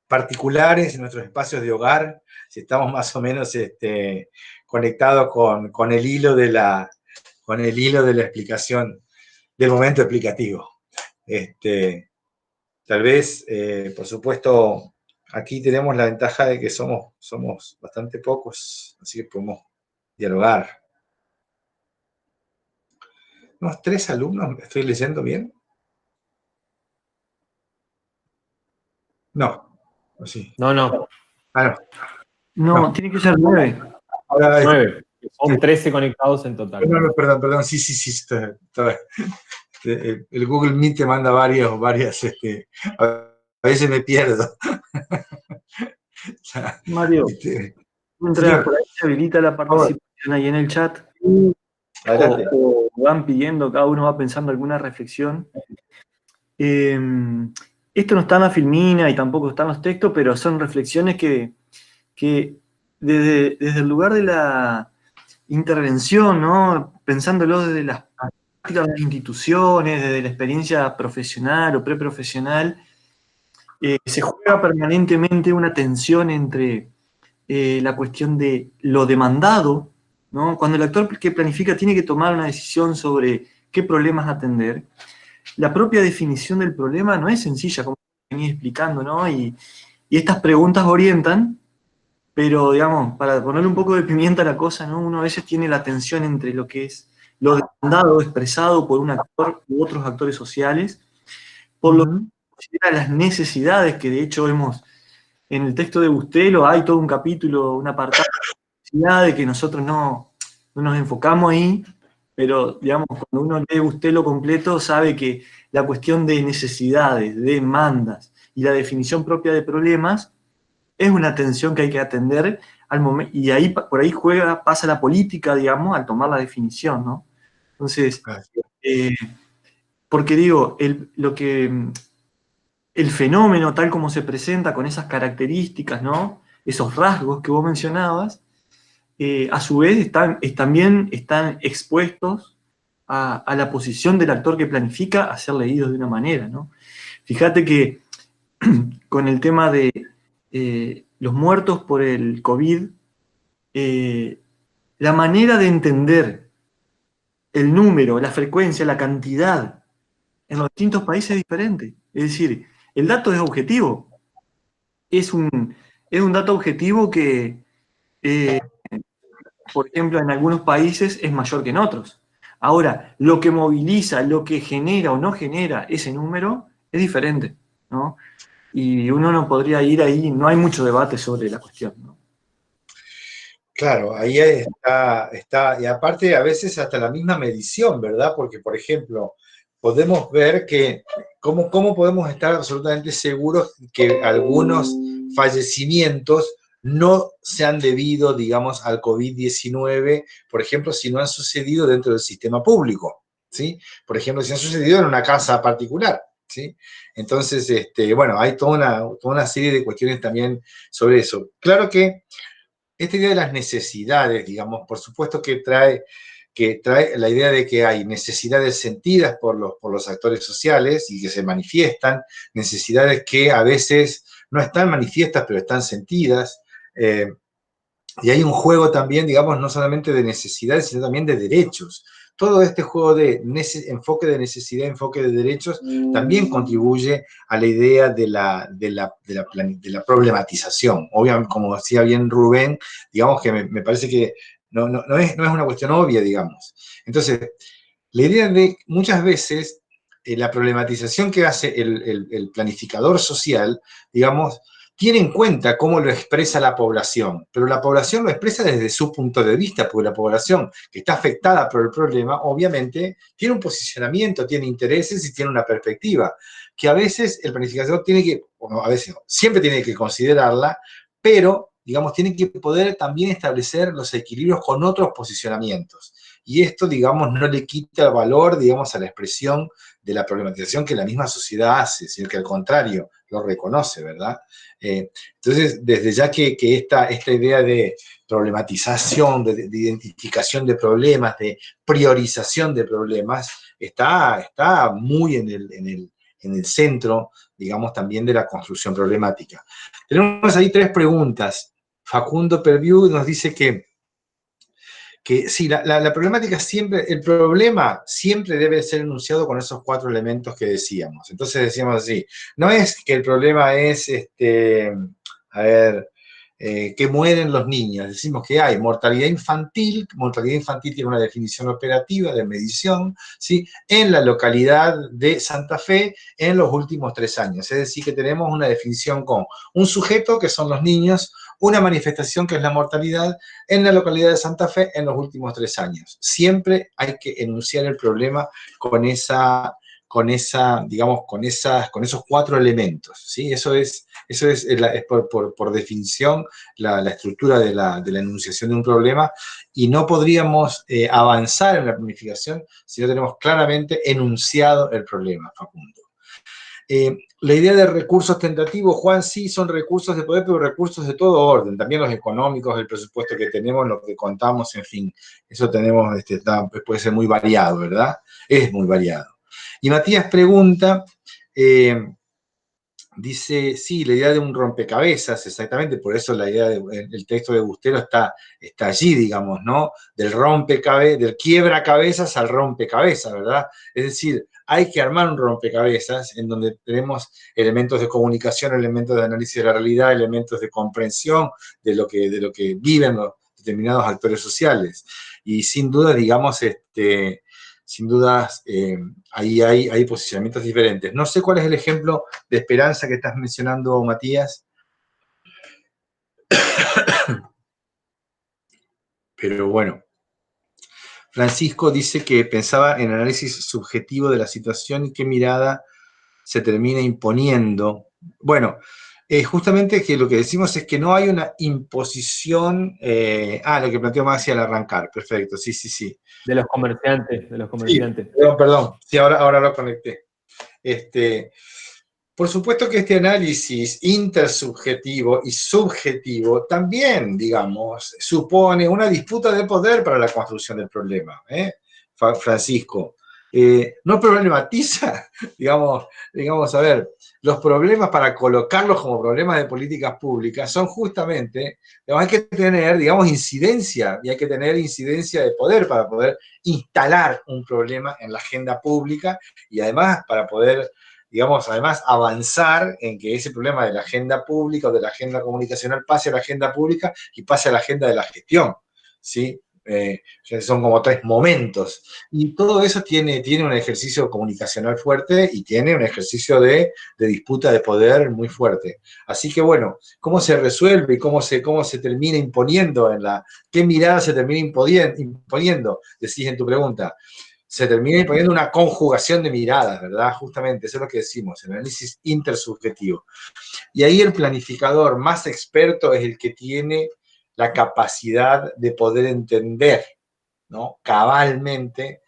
particulares, en nuestros espacios de hogar, si estamos más o menos conectados con el hilo de la explicación, del momento explicativo. Tal vez, por supuesto, aquí tenemos la ventaja de que somos bastante pocos, así que podemos dialogar. ¿Tenemos 3 alumnos? ¿Estoy leyendo bien? No. ¿O sí? No, no. Ah, No, no. tiene que ser 9. Ahora, 9. Son 13 conectados en total. no, perdón. Sí. El Google Meet te manda varias, a veces me pierdo. Mario, mientras por ahí se habilita la participación ahí en el chat, o van pidiendo, cada uno va pensando alguna reflexión. Esto no está en la filmina y tampoco está en los textos, pero son reflexiones que desde el lugar de la intervención, ¿no? Pensándolo desde las prácticas de las instituciones, desde la experiencia profesional o preprofesional, se juega permanentemente una tensión entre la cuestión de lo demandado, ¿no? Cuando el actor que planifica tiene que tomar una decisión sobre qué problemas atender, la propia definición del problema no es sencilla, como venía explicando, ¿no? Y estas preguntas orientan, pero, digamos, para ponerle un poco de pimienta a la cosa, ¿no? Uno a veces tiene la tensión entre lo que es lo demandado, expresado por un actor u otros actores sociales, por lo que considera las necesidades, que de hecho en el texto de Bustelo hay todo un capítulo, un apartado de necesidades que nosotros no nos enfocamos ahí, pero, digamos, cuando uno lee Bustelo completo sabe que la cuestión de necesidades, de demandas y la definición propia de problemas es una tensión que hay que atender al momento, y ahí, por ahí pasa la política, digamos, al tomar la definición, ¿no? Entonces, porque digo, el fenómeno tal como se presenta con esas características, ¿no? Esos rasgos que vos mencionabas, a su vez también están expuestos a la posición del actor que planifica a ser leídos de una manera, ¿no? Fíjate que con el tema de los muertos por el COVID, la manera de entender el número, la frecuencia, la cantidad en los distintos países es diferente. Es decir, el dato es objetivo. Es un dato objetivo que, por ejemplo, en algunos países es mayor que en otros. Ahora, lo que moviliza, lo que genera o no genera ese número es diferente, ¿no? Y uno no podría ir ahí, no hay mucho debate sobre la cuestión, ¿no? Claro, ahí está, y aparte a veces hasta la misma medición, ¿verdad? Porque, por ejemplo, podemos ver que, ¿cómo podemos estar absolutamente seguros que algunos fallecimientos no se han debido, digamos, al COVID-19, por ejemplo, si no han sucedido dentro del sistema público, ¿sí? Por ejemplo, si han sucedido en una casa particular, ¿sí? Entonces, bueno, hay toda una serie de cuestiones también sobre eso. Claro que esta idea de las necesidades, digamos, por supuesto que trae la idea de que hay necesidades sentidas por los actores sociales y que se manifiestan, necesidades que a veces no están manifiestas, pero están sentidas. Y hay un juego también, digamos, no solamente de necesidades, sino también de derechos. Todo este juego de enfoque de necesidad, enfoque de derechos, también contribuye a la idea de la problematización. Obviamente, como decía bien Rubén, digamos que me parece que no es una cuestión obvia, digamos. Entonces, la idea de muchas veces la problematización que hace el planificador social, digamos, tiene en cuenta cómo lo expresa la población, pero la población lo expresa desde su punto de vista, porque la población que está afectada por el problema, obviamente, tiene un posicionamiento, tiene intereses y tiene una perspectiva, que a veces el planificador tiene que, bueno, a veces no, siempre tiene que considerarla, pero, digamos, tiene que poder también establecer los equilibrios con otros posicionamientos. Y esto, digamos, no le quita valor, digamos, a la expresión de la problematización que la misma sociedad hace, sino que al contrario, lo reconoce, ¿verdad? Entonces, desde ya que esta idea de problematización, de identificación de problemas, de priorización de problemas, está muy en el centro, digamos, también de la construcción problemática. Tenemos ahí 3 preguntas. Facundo Perviu nos dice que sí, la problemática siempre, el problema siempre debe ser enunciado con esos 4 elementos que decíamos. Entonces decíamos así, no es que el problema es, a ver, que mueren los niños. Decimos que hay mortalidad infantil tiene una definición operativa de medición, ¿sí? En la localidad de Santa Fe en los últimos 3 años. Es decir, que tenemos una definición con un sujeto, que son los niños, una manifestación, que es la mortalidad, en la localidad de Santa Fe en los últimos 3 años. Siempre hay que enunciar el problema con digamos, con esos 4 elementos, ¿sí? Eso es por definición la estructura de la enunciación de un problema, y no podríamos avanzar en la planificación si no tenemos claramente enunciado el problema, Facundo. La idea de recursos tentativos, Juan, sí son recursos de poder, pero recursos de todo orden, también los económicos, el presupuesto que tenemos, lo que contamos, en fin, eso tenemos, puede ser muy variado, ¿verdad? Es muy variado. Y Matías pregunta, dice, sí, la idea de un rompecabezas, exactamente, por eso la idea del texto de Bustero está allí, digamos, ¿no? Del quiebra-cabezas al rompecabezas, ¿verdad? Es decir, hay que armar un rompecabezas en donde tenemos elementos de comunicación, elementos de análisis de la realidad, elementos de comprensión de lo que viven los determinados actores sociales. Y sin duda, digamos, sin dudas, ahí hay posicionamientos diferentes. No sé cuál es el ejemplo de esperanza que estás mencionando, Matías. Pero bueno. Francisco dice que pensaba en análisis subjetivo de la situación y qué mirada se termina imponiendo. Bueno, justamente que lo que decimos es que no hay una imposición. Lo que planteó Maxi al arrancar. Perfecto, sí. De los comerciantes, Sí, perdón. Sí, ahora lo conecté. Por supuesto que este análisis intersubjetivo y subjetivo también, digamos, supone una disputa de poder para la construcción del problema, Francisco. No problematiza, digamos, a ver, los problemas para colocarlos como problemas de políticas públicas son justamente, hay que tener, digamos, incidencia, y hay que tener incidencia de poder para poder instalar un problema en la agenda pública y además para poder, digamos, además avanzar en que ese problema de la agenda pública o de la agenda comunicacional pase a la agenda pública y pase a la agenda de la gestión, ¿sí? son como 3 momentos. Y todo eso tiene un ejercicio comunicacional fuerte y tiene un ejercicio de disputa de poder muy fuerte. Así que bueno, ¿cómo se resuelve y cómo se termina imponiendo qué mirada se termina imponiendo? Decís en tu pregunta. Se termina imponiendo una conjugación de miradas, ¿verdad? Justamente, eso es lo que decimos, el análisis intersubjetivo. Y ahí el planificador más experto es el que tiene la capacidad de poder entender, ¿no?, cabalmente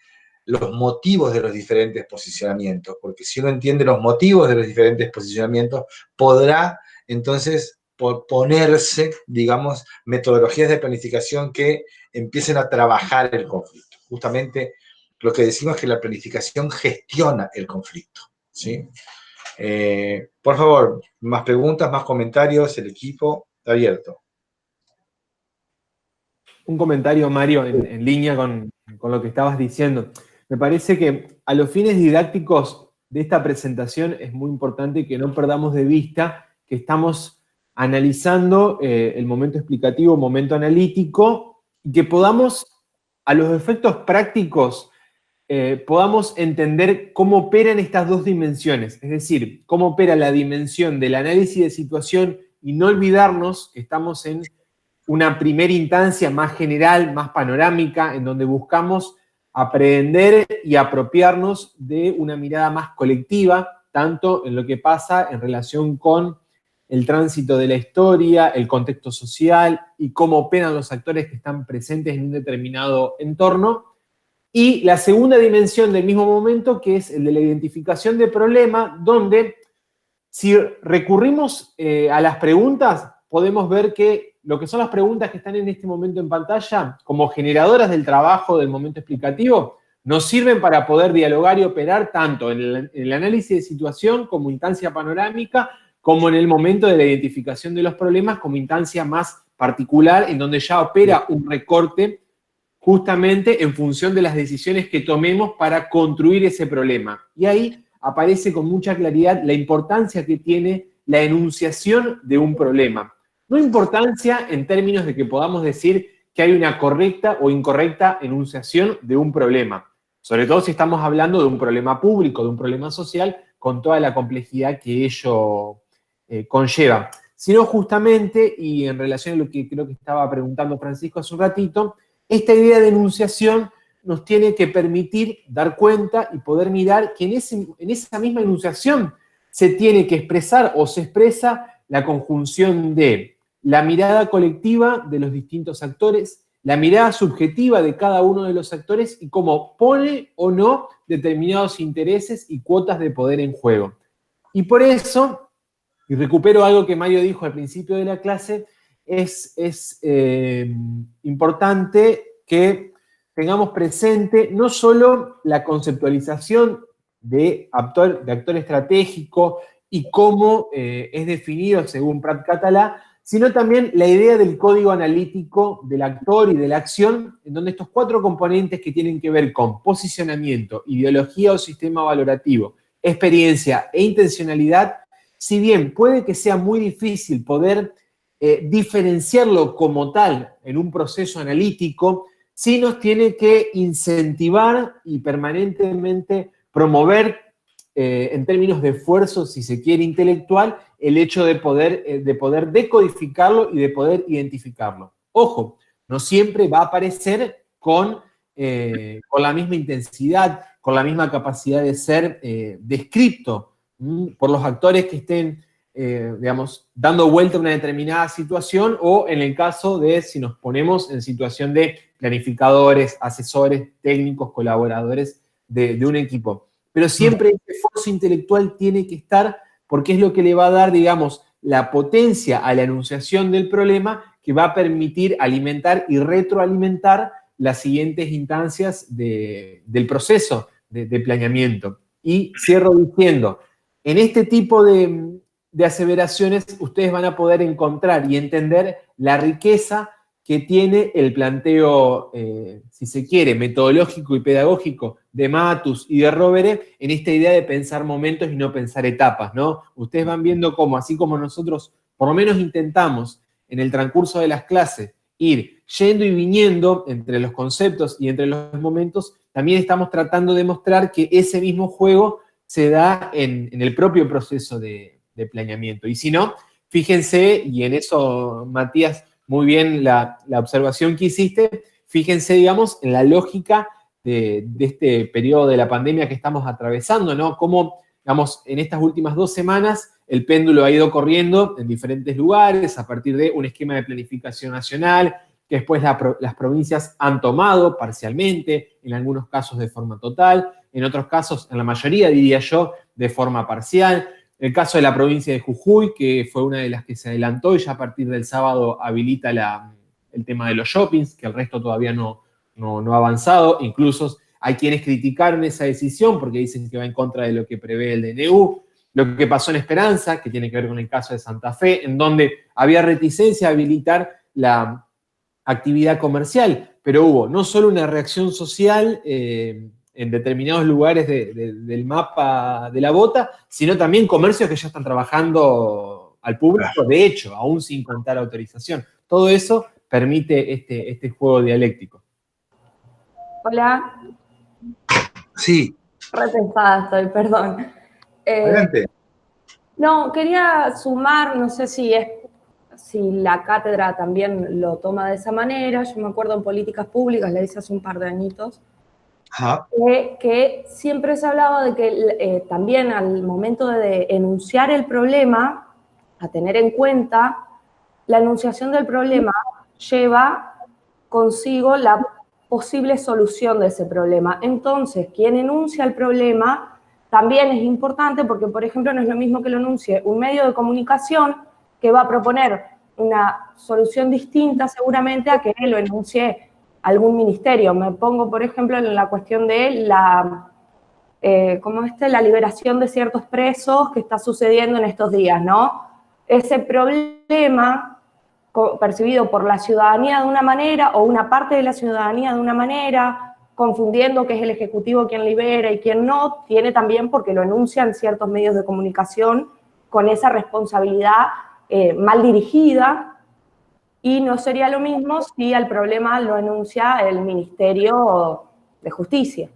los motivos de los diferentes posicionamientos, porque si uno entiende los motivos de los diferentes posicionamientos, podrá entonces ponerse, digamos, metodologías de planificación que empiecen a trabajar el conflicto. Justamente lo que decimos es que la planificación gestiona el conflicto, ¿sí? Por favor, más preguntas, más comentarios, el equipo está abierto. Un comentario, Mario, en línea con lo que estabas diciendo. Me parece que a los fines didácticos de esta presentación es muy importante que no perdamos de vista que estamos analizando el momento explicativo, momento analítico, y que podamos, a los efectos prácticos, podamos entender cómo operan estas dos dimensiones, es decir, cómo opera la dimensión del análisis de situación y no olvidarnos que estamos en una primera instancia más general, más panorámica, en donde buscamos aprender y apropiarnos de una mirada más colectiva, tanto en lo que pasa en relación con el tránsito de la historia, el contexto social y cómo operan los actores que están presentes en un determinado entorno. Y la segunda dimensión del mismo momento, que es el de la identificación de problema, donde si recurrimos a las preguntas, podemos ver que lo que son las preguntas que están en este momento en pantalla, como generadoras del trabajo del momento explicativo, nos sirven para poder dialogar y operar tanto en el análisis de situación como instancia panorámica, como en el momento de la identificación de los problemas como instancia más particular, en donde ya opera un recorte justamente en función de las decisiones que tomemos para construir ese problema. Y ahí aparece con mucha claridad la importancia que tiene la enunciación de un problema. No importancia en términos de que podamos decir que hay una correcta o incorrecta enunciación de un problema, sobre todo si estamos hablando de un problema público, de un problema social, con toda la complejidad que ello conlleva, sino justamente, y en relación a lo que creo que estaba preguntando Francisco hace un ratito, esta idea de enunciación nos tiene que permitir dar cuenta y poder mirar que en esa misma enunciación se tiene que expresar o se expresa la conjunción de la mirada colectiva de los distintos actores, la mirada subjetiva de cada uno de los actores y cómo pone o no determinados intereses y cuotas de poder en juego. Y por eso, y recupero algo que Mario dijo al principio de la clase, es importante que tengamos presente no solo la conceptualización de actor estratégico y cómo es definido según Prat Catalá, sino también la idea del código analítico del actor y de la acción, en donde estos 4 componentes que tienen que ver con posicionamiento, ideología o sistema valorativo, experiencia e intencionalidad, si bien puede que sea muy difícil poder diferenciarlo como tal en un proceso analítico, sí nos tiene que incentivar y permanentemente promover en términos de esfuerzo, si se quiere, intelectual, el hecho de poder decodificarlo y de poder identificarlo. Ojo, no siempre va a aparecer con la misma intensidad, con la misma capacidad de ser descripto por los actores que estén, digamos, dando vuelta a una determinada situación, o en el caso de si nos ponemos en situación de planificadores, asesores, técnicos, colaboradores de un equipo. Pero siempre ese esfuerzo intelectual tiene que estar, porque es lo que le va a dar, digamos, la potencia a la enunciación del problema, que va a permitir alimentar y retroalimentar las siguientes instancias del proceso de planeamiento. Y cierro diciendo, en este tipo de aseveraciones ustedes van a poder encontrar y entender la riqueza que tiene el planteo, si se quiere, metodológico y pedagógico de Matus y de Rovere en esta idea de pensar momentos y no pensar etapas, ¿no? Ustedes van viendo cómo, así como nosotros por lo menos intentamos en el transcurso de las clases ir yendo y viniendo entre los conceptos y entre los momentos, también estamos tratando de mostrar que ese mismo juego se da en el propio proceso de planeamiento. Y si no, fíjense, y en eso, Matías, muy bien la observación que hiciste, fíjense, digamos, en la lógica de este periodo de la pandemia que estamos atravesando, ¿no? Cómo, digamos, en estas últimas 2 semanas el péndulo ha ido corriendo en diferentes lugares a partir de un esquema de planificación nacional que después las provincias han tomado parcialmente, en algunos casos de forma total, en otros casos, en la mayoría, diría yo, de forma parcial. El caso de la provincia de Jujuy, que fue una de las que se adelantó y ya a partir del sábado habilita el tema de los shoppings, que el resto todavía no ha avanzado. Incluso hay quienes criticaron esa decisión porque dicen que va en contra de lo que prevé el DNU. Lo que pasó en Esperanza, que tiene que ver con el caso de Santa Fe, en donde había reticencia a habilitar la actividad comercial, pero hubo no solo una reacción social en determinados lugares del mapa de la bota, sino también comercios que ya están trabajando al público, de hecho, aún sin contar autorización. Todo eso permite este juego dialéctico. Hola. Sí. Repensada estoy, perdón. Adelante. No, quería sumar, no sé si la cátedra también lo toma de esa manera. Yo me acuerdo en políticas públicas, la hice hace un par de añitos, que siempre se hablaba de que también al momento de enunciar el problema, a tener en cuenta, la enunciación del problema lleva consigo la posible solución de ese problema. Entonces, quien enuncia el problema también es importante porque, por ejemplo, no es lo mismo que lo enuncie un medio de comunicación que va a proponer una solución distinta seguramente a que lo enuncie algún ministerio. Me pongo, por ejemplo, en la cuestión de la liberación de ciertos presos que está sucediendo en estos días, ¿no? Ese problema percibido por la ciudadanía de una manera o una parte de la ciudadanía de una manera, confundiendo que es el Ejecutivo quien libera y quien no, tiene también porque lo enuncian ciertos medios de comunicación con esa responsabilidad mal dirigida, y no sería lo mismo si al problema lo enuncia el Ministerio de Justicia.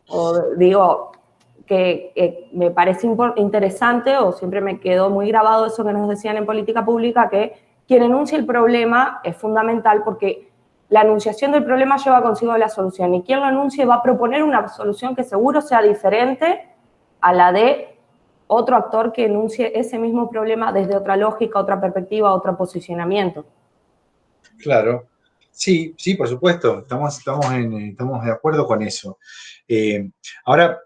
O digo, que me parece interesante, o siempre me quedó muy grabado eso que nos decían en política pública, que quien enuncia el problema es fundamental porque la enunciación del problema lleva consigo la solución, y quien lo enuncie va a proponer una solución que seguro sea diferente a la de otro actor que enuncie ese mismo problema desde otra lógica, otra perspectiva, otro posicionamiento. Claro, sí, por supuesto, estamos de acuerdo con eso. Ahora,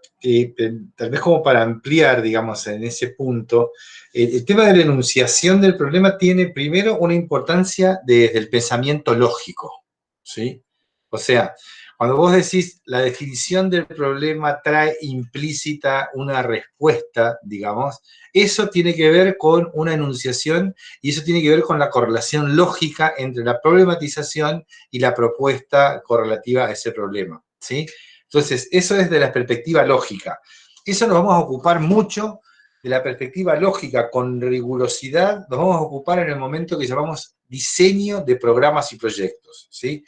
tal vez como para ampliar, digamos, en ese punto, el tema de la enunciación del problema tiene primero una importancia desde el pensamiento lógico, ¿sí? O sea, cuando vos decís la definición del problema trae implícita una respuesta, digamos, eso tiene que ver con una enunciación y eso tiene que ver con la correlación lógica entre la problematización y la propuesta correlativa a ese problema, ¿sí? Entonces, eso es de la perspectiva lógica. Eso nos vamos a ocupar mucho de la perspectiva lógica con rigurosidad, nos vamos a ocupar en el momento que llamamos diseño de programas y proyectos, ¿sí?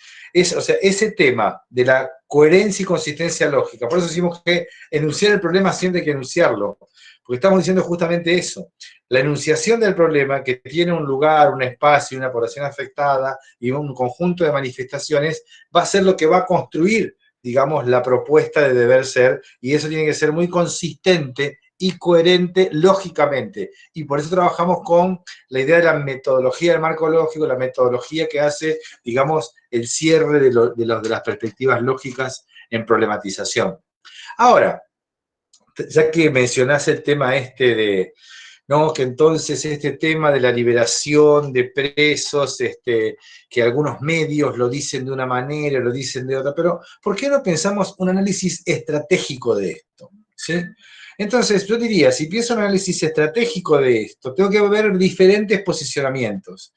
O sea, ese tema de la coherencia y consistencia lógica, por eso decimos que enunciar el problema siempre hay que enunciarlo, porque estamos diciendo justamente eso, la enunciación del problema que tiene un lugar, un espacio, una población afectada y un conjunto de manifestaciones, va a ser lo que va a construir, digamos, la propuesta de deber ser, y eso tiene que ser muy consistente y coherente lógicamente. Y por eso trabajamos con la idea de la metodología del marco lógico, la metodología que hace, digamos, el cierre de las perspectivas lógicas en problematización. Ahora, ya que mencionás el tema ¿no? Que entonces este tema de la liberación de presos, que algunos medios lo dicen de una manera, lo dicen de otra, pero ¿por qué no pensamos un análisis estratégico de esto? ¿Sí? Entonces, yo diría, si pienso un análisis estratégico de esto, tengo que ver diferentes posicionamientos.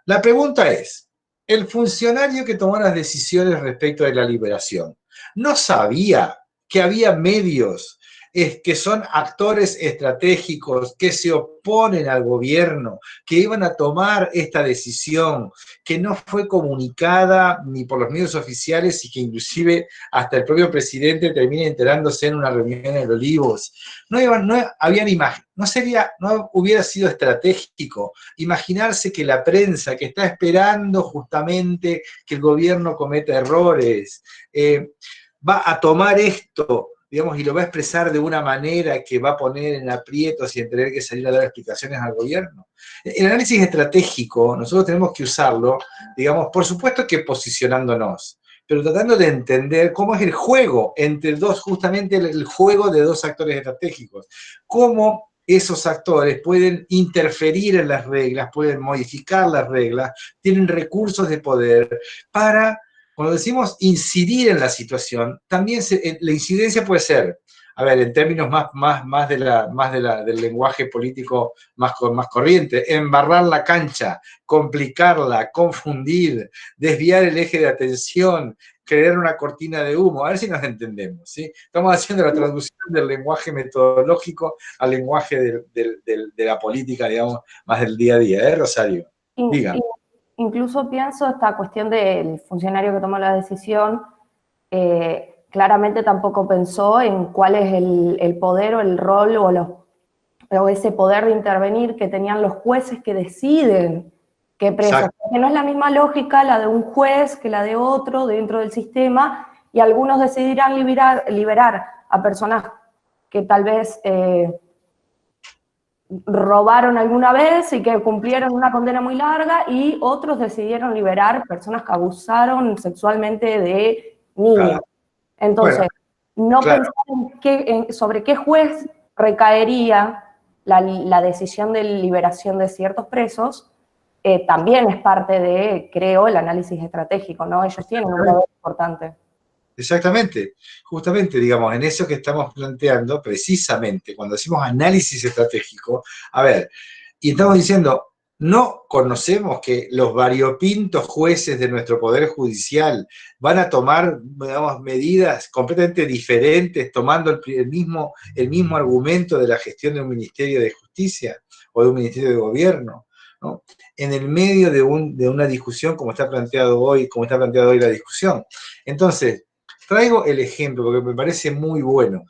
La pregunta es, el funcionario que tomó las decisiones respecto de la liberación, ¿no sabía que había medios es que son actores estratégicos que se oponen al gobierno, que iban a tomar esta decisión, que no fue comunicada ni por los medios oficiales y que inclusive hasta el propio presidente termina enterándose en una reunión en Olivos. No hubiera sido estratégico imaginarse que la prensa, que está esperando justamente que el gobierno cometa errores, va a tomar esto, digamos, y lo va a expresar de una manera que va a poner en aprietos y en tener que salir a dar explicaciones al gobierno. El análisis estratégico, nosotros tenemos que usarlo, digamos, por supuesto que posicionándonos, pero tratando de entender cómo es el juego entre dos, justamente el juego de dos actores estratégicos. Cómo esos actores pueden interferir en las reglas, pueden modificar las reglas, tienen recursos de poder para, cuando decimos incidir en la situación, también la incidencia puede ser, a ver, en términos del lenguaje político más corriente, embarrar la cancha, complicarla, confundir, desviar el eje de atención, crear una cortina de humo, a ver si nos entendemos, ¿sí? Estamos haciendo la traducción del lenguaje metodológico al lenguaje de la política, digamos, más del día a día, Rosario? Diga. Incluso pienso esta cuestión del funcionario que tomó la decisión, claramente tampoco pensó en cuál es el poder o el rol o ese poder de intervenir que tenían los jueces que deciden qué presos. Exacto. Porque no es la misma lógica la de un juez que la de otro dentro del sistema, y algunos decidirán liberar a personas que tal vez robaron alguna vez y que cumplieron una condena muy larga, y otros decidieron liberar personas que abusaron sexualmente de niños. Claro. Entonces, bueno, no claro. pensar sobre qué juez recaería la decisión de liberación de ciertos presos, también es parte de, creo, el análisis estratégico, ¿no? Ellos tienen un rol importante. Exactamente, justamente, digamos, en eso que estamos planteando, precisamente, cuando decimos análisis estratégico, a ver, y estamos diciendo, no conocemos que los variopintos jueces de nuestro Poder Judicial van a tomar, digamos, medidas completamente diferentes, tomando el mismo argumento de la gestión de un Ministerio de Justicia o de un Ministerio de Gobierno, ¿no? En el medio de una discusión como está planteado hoy la discusión. Entonces, traigo el ejemplo porque me parece muy bueno.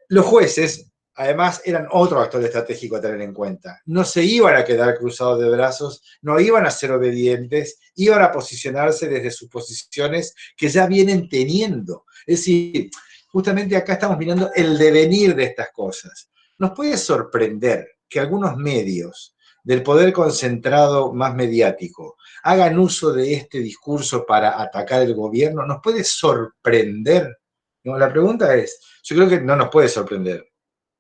Los jueces, además, eran otro actor estratégico a tener en cuenta. No se iban a quedar cruzados de brazos, no iban a ser obedientes, iban a posicionarse desde sus posiciones que ya vienen teniendo. Es decir, justamente acá estamos mirando el devenir de estas cosas. Nos puede sorprender que algunos medios del poder concentrado más mediático hagan uso de este discurso para atacar el gobierno. ¿Nos puede sorprender? No, la pregunta es, yo creo que no nos puede sorprender,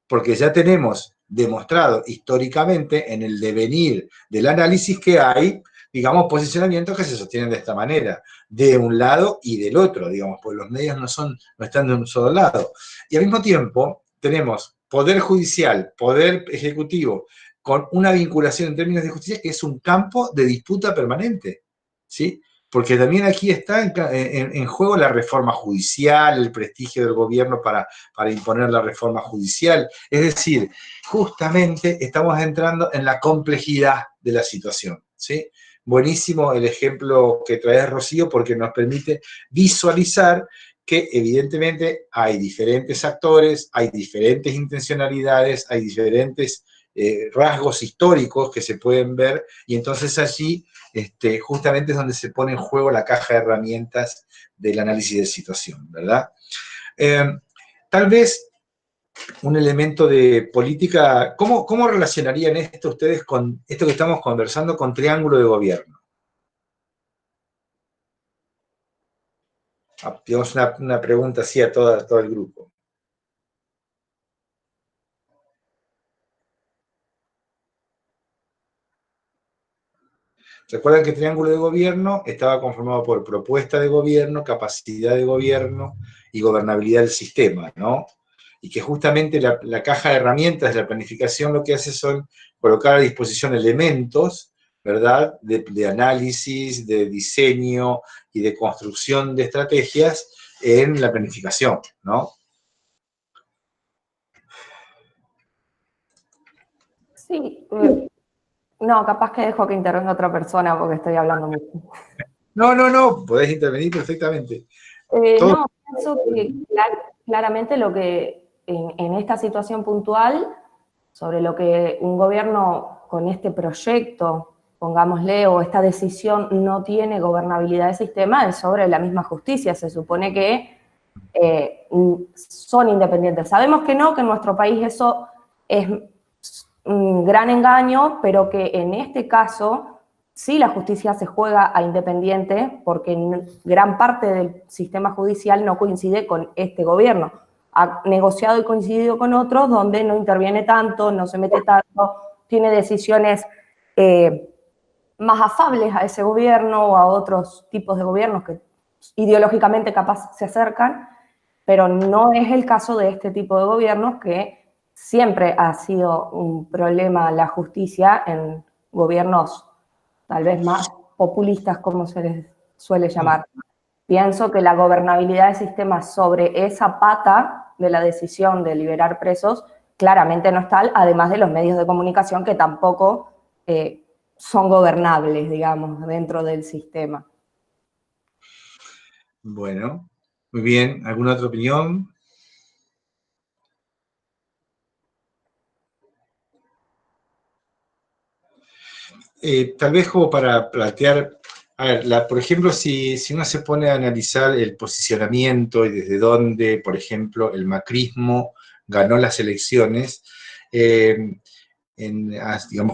porque ya tenemos demostrado históricamente en el devenir del análisis que hay, digamos, posicionamientos que se sostienen de esta manera, de un lado y del otro, digamos, porque los medios no están de un solo lado. Y al mismo tiempo tenemos poder judicial, poder ejecutivo, con una vinculación en términos de justicia que es un campo de disputa permanente, ¿sí? Porque también aquí está en juego la reforma judicial, el prestigio del gobierno para imponer la reforma judicial. Es decir, justamente estamos entrando en la complejidad de la situación, ¿sí? Buenísimo el ejemplo que traes, Rocío, porque nos permite visualizar que evidentemente hay diferentes actores, hay diferentes intencionalidades, hay diferentes rasgos históricos que se pueden ver, y entonces allí justamente es donde se pone en juego la caja de herramientas del análisis de situación, ¿verdad? Tal vez un elemento de política, ¿cómo relacionarían esto ustedes con esto que estamos conversando con triángulo de gobierno? Digamos una pregunta así a todo el grupo. Recuerdan que el triángulo de gobierno estaba conformado por propuesta de gobierno, capacidad de gobierno y gobernabilidad del sistema, ¿no? Y que justamente la caja de herramientas de la planificación lo que hace son colocar a disposición elementos, ¿verdad?, de análisis, de diseño y de construcción de estrategias en la planificación, ¿no? Sí, no, capaz que dejo que intervenga otra persona porque estoy hablando mucho. No, podés intervenir perfectamente. Todo. No, pienso que claramente lo que en esta situación puntual, sobre lo que un gobierno con este proyecto, pongámosle, o esta decisión no tiene gobernabilidad de sistema, es sobre la misma justicia. Se supone que son independientes. Sabemos que no, que en nuestro país eso es un gran engaño, pero que en este caso sí la justicia se juega a independiente porque gran parte del sistema judicial no coincide con este gobierno. Ha negociado y coincidido con otros donde no interviene tanto, no se mete tanto, tiene decisiones más afables a ese gobierno o a otros tipos de gobiernos que ideológicamente capaz se acercan, pero no es el caso de este tipo de gobiernos que siempre ha sido un problema la justicia en gobiernos tal vez más populistas, como se les suele llamar. Pienso que la gobernabilidad del sistema sobre esa pata de la decisión de liberar presos claramente no está, además de los medios de comunicación que tampoco son gobernables, digamos, dentro del sistema. Bueno, muy bien. ¿Alguna otra opinión? Tal vez como para plantear, a ver, por ejemplo, si uno se pone a analizar el posicionamiento y desde dónde, por ejemplo, el macrismo ganó las elecciones, digamos,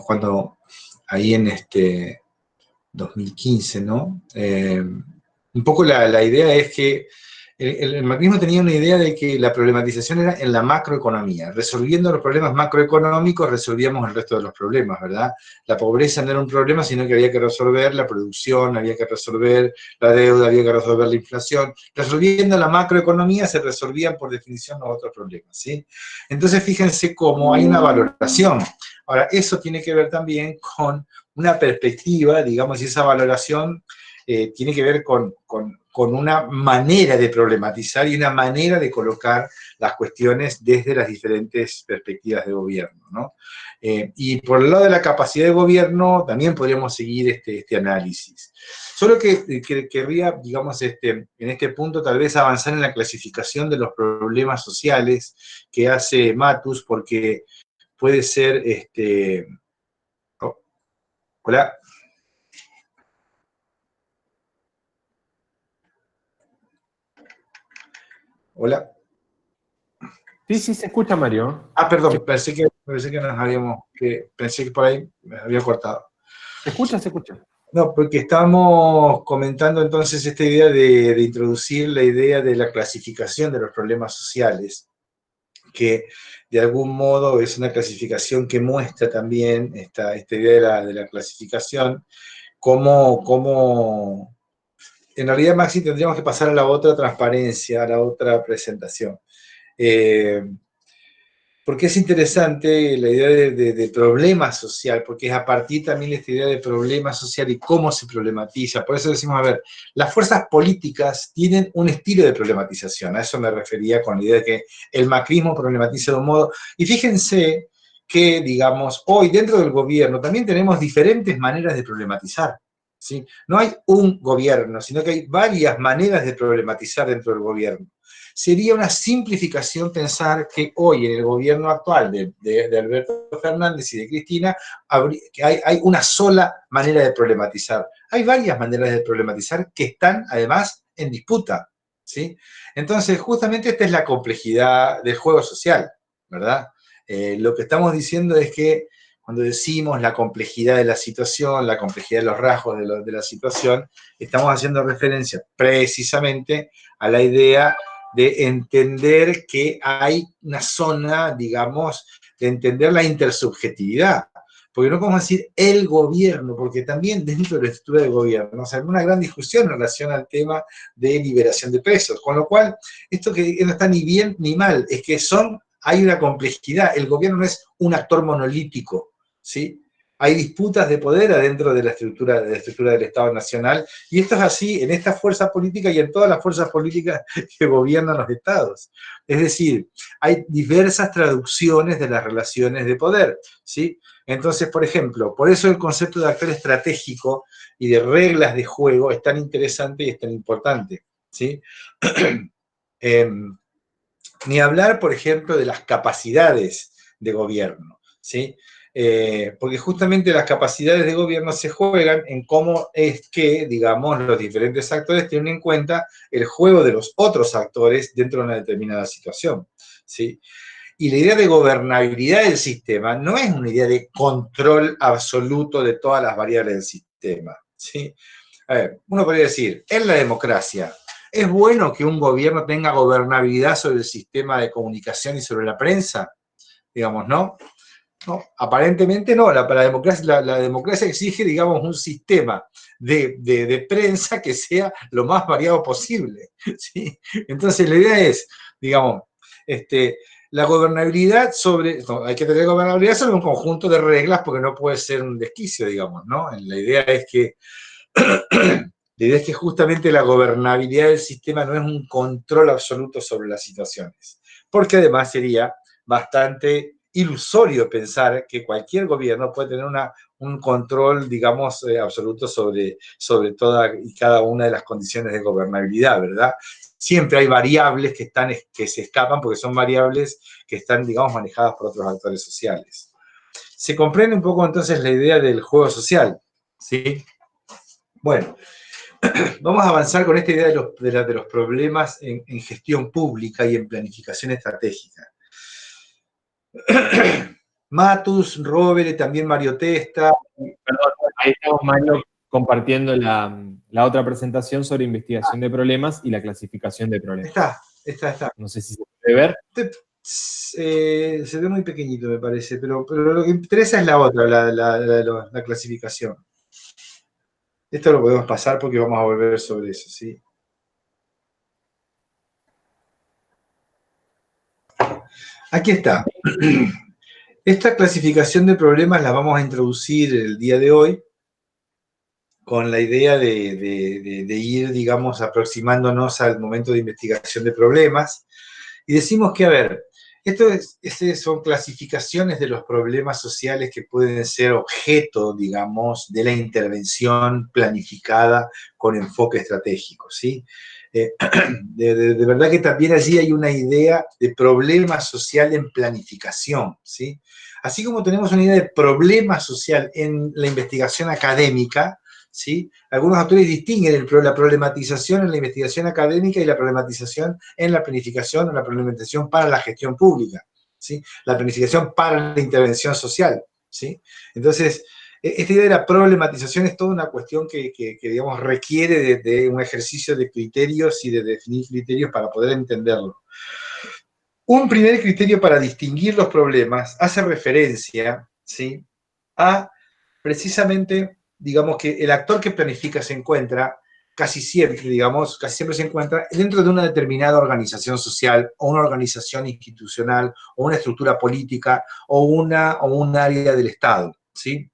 cuando ahí en 2015, ¿no? Un poco la idea es que el macrismo tenía una idea de que la problematización era en la macroeconomía. Resolviendo los problemas macroeconómicos resolvíamos el resto de los problemas, ¿verdad? La pobreza no era un problema, sino que había que resolver la producción, había que resolver la deuda, había que resolver la inflación. Resolviendo la macroeconomía se resolvían por definición los otros problemas, ¿sí? Entonces fíjense cómo hay una valoración. Ahora, eso tiene que ver también con una perspectiva, digamos, y esa valoración tiene que ver con una manera de problematizar y una manera de colocar las cuestiones desde las diferentes perspectivas de gobierno, ¿no? Y por el lado de la capacidad de gobierno también podríamos seguir este análisis. Solo que querría, digamos, en este punto tal vez avanzar en la clasificación de los problemas sociales que hace Matus, porque puede ser, oh, hola. Hola. Sí, sí, se escucha, Mario. Perdón, pensé que nos habíamos, pensé que por ahí me había cortado. ¿Se escucha? Se escucha. No, porque estamos comentando entonces esta idea de introducir la idea de la clasificación de los problemas sociales, que de algún modo es una clasificación que muestra también esta idea de la clasificación, como en realidad, Maxi, tendríamos que pasar a la otra transparencia, a la otra presentación. Porque es interesante la idea de problema social, porque es a partir también de esta idea de problema social y cómo se problematiza. Por eso decimos, a ver, las fuerzas políticas tienen un estilo de problematización. A eso me refería con la idea de que el macrismo problematiza de un modo. Y fíjense que, digamos, hoy dentro del gobierno también tenemos diferentes maneras de problematizar, ¿sí? No hay un gobierno, sino que hay varias maneras de problematizar dentro del gobierno. Sería una simplificación pensar que hoy en el gobierno actual de Alberto Fernández y de Cristina que hay una sola manera de problematizar. Hay varias maneras de problematizar que están además en disputa, ¿sí? Entonces, justamente esta es la complejidad del juego social, ¿verdad? Lo que estamos diciendo es que cuando decimos la complejidad de la situación, la complejidad de los rasgos de la situación, estamos haciendo referencia precisamente a la idea de entender que hay una zona, digamos, de entender la intersubjetividad. Porque no podemos decir el gobierno, porque también dentro de la estructura del gobierno se armó una gran discusión en relación al tema de liberación de presos. Con lo cual, esto que no está ni bien ni mal, es que hay una complejidad. El gobierno no es un actor monolítico, ¿sí? hay disputas de poder adentro de la estructura del Estado Nacional, y esto es así en esta fuerza política y en todas las fuerzas políticas que gobiernan los estados. Es decir, hay diversas traducciones de las relaciones de poder, ¿sí? Entonces, por ejemplo, por eso el concepto de actor estratégico y de reglas de juego es tan interesante y es tan importante, ¿sí? Ni hablar, por ejemplo, de las capacidades de gobierno, ¿sí? Porque justamente las capacidades de gobierno se juegan en cómo es que, digamos, los diferentes actores tienen en cuenta el juego de los otros actores dentro de una determinada situación, ¿sí? Y la idea de gobernabilidad del sistema no es una idea de control absoluto de todas las variables del sistema, ¿sí? A ver, uno podría decir, en la democracia, ¿es bueno que un gobierno tenga gobernabilidad sobre el sistema de comunicación y sobre la prensa? Digamos, ¿no? No, aparentemente no. La democracia exige, digamos, un sistema de prensa que sea lo más variado posible, ¿sí? Entonces, la idea es, digamos, la gobernabilidad hay que tener gobernabilidad sobre un conjunto de reglas porque no puede ser un desquicio, digamos, ¿no? La idea es que justamente la gobernabilidad del sistema no es un control absoluto sobre las situaciones, porque además sería bastante ilusorio pensar que cualquier gobierno puede tener un control, digamos, absoluto sobre toda y cada una de las condiciones de gobernabilidad, ¿verdad? Siempre hay variables que se escapan porque son variables que están, digamos, manejadas por otros actores sociales. Se comprende un poco entonces la idea del juego social, ¿sí? Bueno, vamos a avanzar con esta idea de los problemas en gestión pública y en planificación estratégica. Matus, Rovere, también Mario Testa. Perdón, ahí estamos, Mario, compartiendo la otra presentación sobre investigación de problemas y la clasificación de problemas. Está. No sé si se puede ver. Se ve muy pequeñito, me parece, pero lo que interesa es la otra, la clasificación. Esto lo podemos pasar porque vamos a volver sobre eso, ¿sí? Aquí está. Esta clasificación de problemas la vamos a introducir el día de hoy con la idea de ir, digamos, aproximándonos al momento de investigación de problemas. Y decimos que, a ver, estas son clasificaciones de los problemas sociales que pueden ser objeto, digamos, de la intervención planificada con enfoque estratégico, ¿sí? De verdad que también allí hay una idea de problema social en planificación, ¿sí? Así como tenemos una idea de problema social en la investigación académica, ¿sí? Algunos autores distinguen la problematización en la investigación académica y la problematización en la planificación o la problematización para la gestión pública, ¿sí? La planificación para la intervención social, ¿sí? Entonces, esta idea de la problematización es toda una cuestión que digamos, requiere de un ejercicio de criterios y de definir criterios para poder entenderlo. Un primer criterio para distinguir los problemas hace referencia, ¿sí?, a precisamente, digamos, que el actor que planifica se encuentra casi siempre se encuentra dentro de una determinada organización social o una organización institucional o una estructura política o un área del Estado, ¿sí?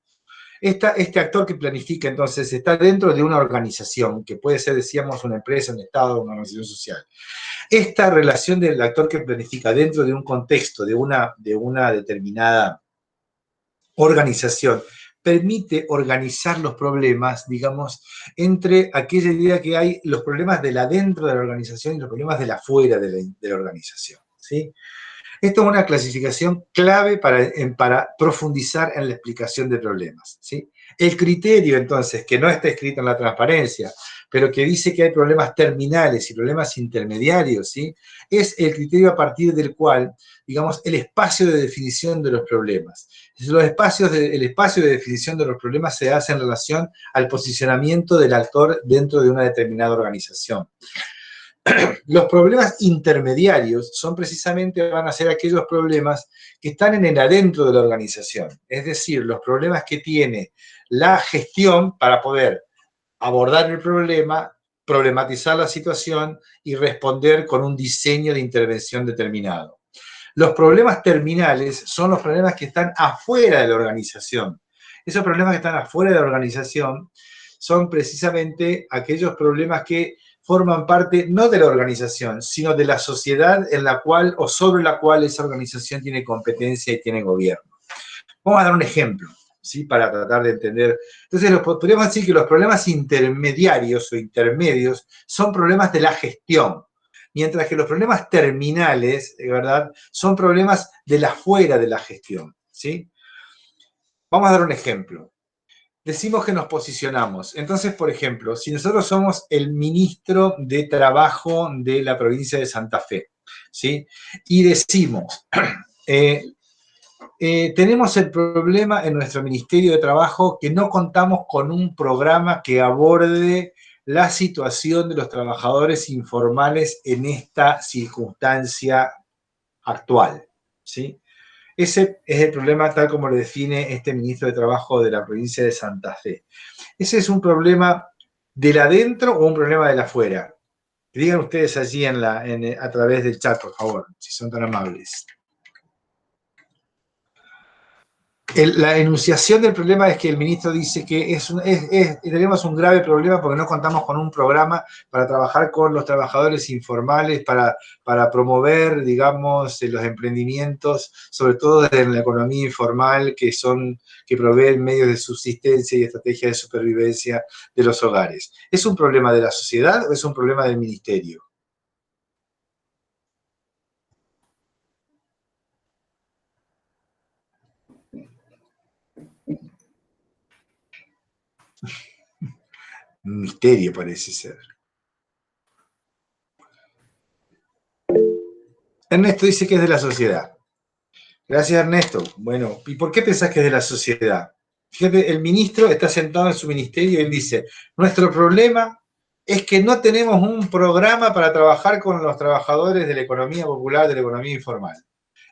Este actor que planifica, entonces, está dentro de una organización, que puede ser, decíamos, una empresa, un Estado, una organización social. Esta relación del actor que planifica dentro de un contexto, de una determinada organización, permite organizar los problemas, digamos, entre aquella idea que hay los problemas de la dentro de la organización y los problemas de la fuera de la organización, ¿sí? Esto es una clasificación clave para profundizar en la explicación de problemas, ¿sí? El criterio, entonces, que no está escrito en la transparencia, pero que dice que hay problemas terminales y problemas intermediarios, ¿sí?, es el criterio a partir del cual, digamos, el espacio de definición de los problemas. El espacio de definición de los problemas se hace en relación al posicionamiento del actor dentro de una determinada organización. Los problemas intermediarios van a ser aquellos problemas que están en el adentro de la organización, es decir, los problemas que tiene la gestión para poder abordar el problema, problematizar la situación y responder con un diseño de intervención determinado. Los problemas terminales son los problemas que están afuera de la organización, Esos problemas que están afuera de la organización son precisamente aquellos problemas que forman parte no de la organización, sino de la sociedad en la cual o sobre la cual esa organización tiene competencia y tiene gobierno. Vamos a dar un ejemplo, ¿sí? Para tratar de entender. Entonces, podríamos decir que los problemas intermediarios o intermedios son problemas de la gestión, mientras que los problemas terminales, de verdad, son problemas de la fuera de la gestión, ¿sí? Vamos a dar un ejemplo. Decimos que nos posicionamos. Entonces, por ejemplo, si nosotros somos el ministro de Trabajo de la provincia de Santa Fe, ¿sí? Y decimos, tenemos el problema en nuestro Ministerio de Trabajo que no contamos con un programa que aborde la situación de los trabajadores informales en esta circunstancia actual, ¿sí? Ese es el problema tal como lo define este ministro de Trabajo de la provincia de Santa Fe. ¿Ese es un problema del adentro o un problema del afuera? Digan ustedes allí a través del chat, por favor, si son tan amables. La enunciación del problema es que el ministro dice que tenemos un grave problema porque no contamos con un programa para trabajar con los trabajadores informales, para promover, digamos, los emprendimientos, sobre todo desde la economía informal, que proveen medios de subsistencia y estrategias de supervivencia de los hogares. ¿Es un problema de la sociedad o es un problema del ministerio? Un misterio parece ser. Ernesto dice que es de la sociedad. Gracias, Ernesto. Bueno, ¿y por qué pensás que es de la sociedad? Fíjate, el ministro está sentado en su ministerio y él dice, nuestro problema es que no tenemos un programa para trabajar con los trabajadores de la economía popular, de la economía informal.